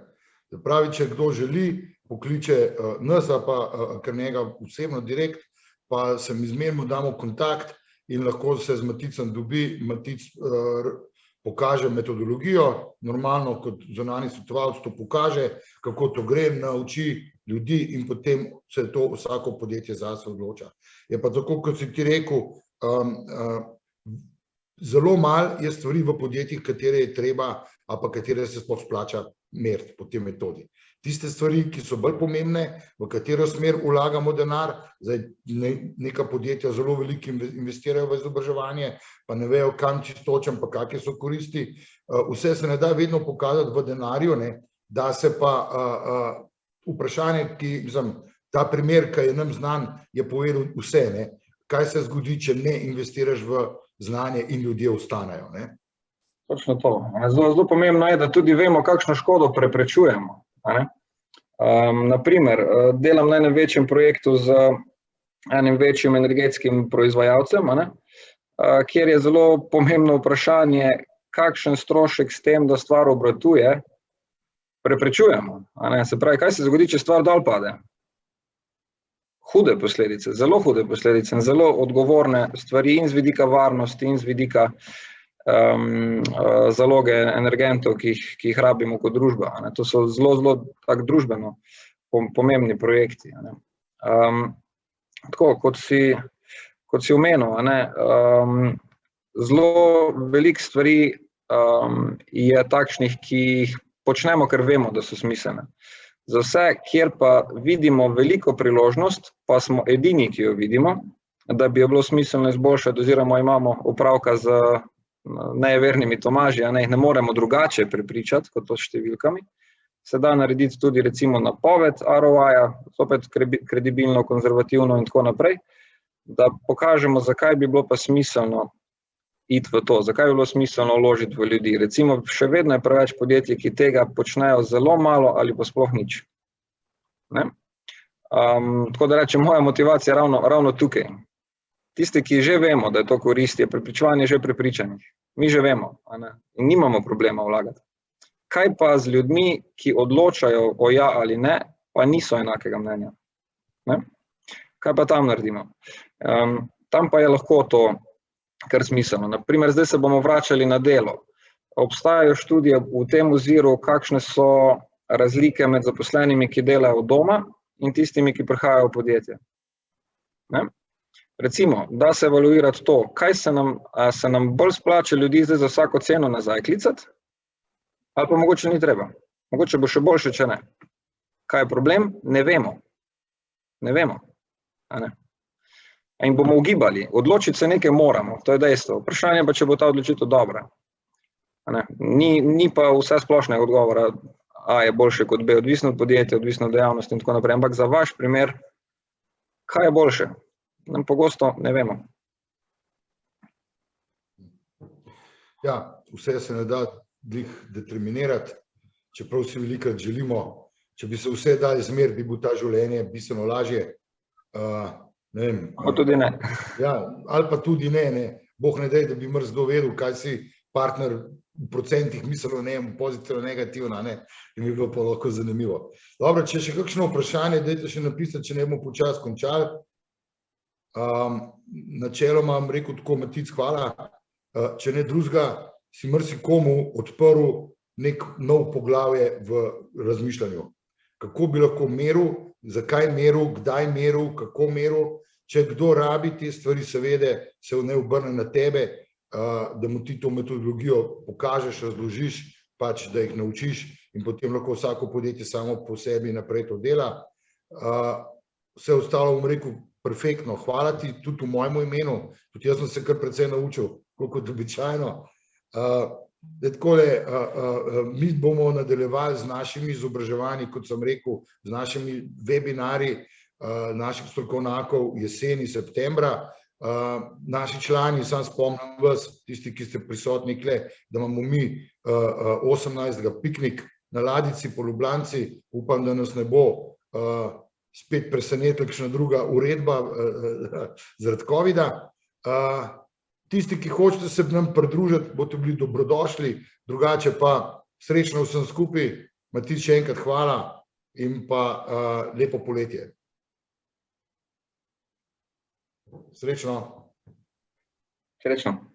Pravi, če kdo želi, pokliče nas, pa kar njega osebno direkt, pa se mi zmerno damo kontakt in lahko se z Maticem dobi, Matic pokaže metodologijo, normalno kot zunanji svetovalec to pokaže, kako to gre, nauči ljudi in potem se to vsako podjetje zase odloča. Je pa tako, kot si ti rekel, zelo malo je stvari v podjetjih, katere je treba, a pa katere se sploh splača meriti po tej metodi. Tiste stvari, ki so bolj pomembne, v katero smer vlagamo denar, zdaj neka podjetja zelo veliko investirajo v izobraževanje, pa ne vejo, kam čistočem, pa kakšne so koristi. Vse se ne da vedno pokazati v denarju, da se pa vprašanje, ta primer, ki je nam znan, je povedal vse, kaj se zgodi, če ne investiraš v znanje in ljudje ostanejo. Točno to. Zelo pomembno je, da tudi vemo, kakšno škodo preprečujemo. Naprimer, delam na enem večjem projektu z enim večjim energetskim proizvajalcem, kjer je zelo pomembno vprašanje, kakšen strošek s tem, da stvar obratuje, preprečujemo. Se pravi, kaj se zgodi, če stvar dol pade? Hude posledice, zelo hude posledice, zelo odgovorne stvari in z vidika varnosti in z vidika zaloge energentov, ki jih rabimo kot družba. To so zelo tak družbeno pomembni projekti. Tako, kot si omenil, zelo veliko stvari je takšnih, ki jih počnemo, ker vemo, da so smiselne. Za vse, kjer pa vidimo veliko priložnost, pa smo edini, ki jo vidimo, da bi jo bilo smiselno izboljšati, oziroma imamo opravka z nejevernimi Tomaži, jih ne moremo drugače prepričati, kot to s številkami, se da narediti tudi recimo napoved ROI-ja, zopet kredibilno, konzervativno in tako naprej, da pokažemo, zakaj bi bilo pa smiselno iti v to, zakaj bi bilo smiselno vložiti v ljudi. Recimo, še vedno je preveč podjetij, ki tega počnejo zelo malo ali pa sploh nič. Tako da rečem, moja motivacija je ravno tukaj. Tisti, ki že vemo, da je to korist, je prepričevanje že prepričanih. Mi že vemo, in nimamo problema vlagati. Kaj pa z ljudmi, ki odločajo o ja ali ne, pa niso enakega mnenja? Kaj pa tam naredimo? Tam pa je lahko to kar smiselno. Naprimer, zdaj se bomo vračali na delo. Obstajajo študije v tem oziru, kakšne so razlike med zaposlenimi, ki delajo od doma in tistimi, ki prihajajo v podjetje. Recimo, da se evaluirati to, kaj se nam bolj splača ljudi zdaj za vsako ceno nazaj klicati, ali pa mogoče ni treba. Mogoče bo še boljše, če ne. Kaj je problem? Ne vemo. Ne vemo. In bomo ugibali. Odločiti se nekaj moramo, to je dejstvo. Vprašanje pa, če bo ta odločitev dobra. Ni pa vse splošnega odgovora, A je boljše kot B, odvisno od podjetja, odvisno od dejavnosti in tako naprej. Ampak za vaš primer, kaj je boljše? Nam pogosto ne vemo. Ja, vse se ne da determinirati, čeprav si velikrat želimo, če bi se vse dali zmer, bi bilo ta življenje bistveno lažje. Ne vem. Pa tudi ne. Ja, ali pa tudi ne. Bog ne daj, da bi mrzdo vedel, kaj si partner v procentih mislilo, ne, pozitivno, negativno, ne, in bi bilo pa lahko zanimivo. Dobro, če še kakšno vprašanje, dajte še napisati, če ne bomo počasi končali. Načeloma vam rekel tako, Matic, hvala. Če ne drugega, si marsikomu odprl nek nov poglavje v razmišljanju. Kako bi lahko meril, zakaj meril, kdaj meril, kako meril. Če kdo rabi te stvari, seveda se ne obrne na tebe, da mu ti to metodologijo pokažeš, razložiš, pač da jih naučiš in potem lahko vsako podjetje samo po sebi naprej to dela. Vse ostalo bom rekel perfektno, hvala ti tudi v mojem imenu, tudi jaz sem se kar precej naučil, kot običajno. Mi bomo nadaljevali z našimi izobraževanji, kot sem rekel, z našimi webinarji, naših strokovnjakov jeseni, septembra. Naši člani, sam spomnim vas, tisti, ki ste prisotni tukaj, da imamo mi 18. piknik na Ladici po Ljubljanci, upam, da nas ne bo spet presenetila kakšna druga uredba zaradi covida. Tisti, ki hočete se nam pridružiti, boste bili dobrodošli, drugače pa srečno vsem skupaj, Matic, še enkrat hvala in pa lepo poletje. Srečno. Srečno.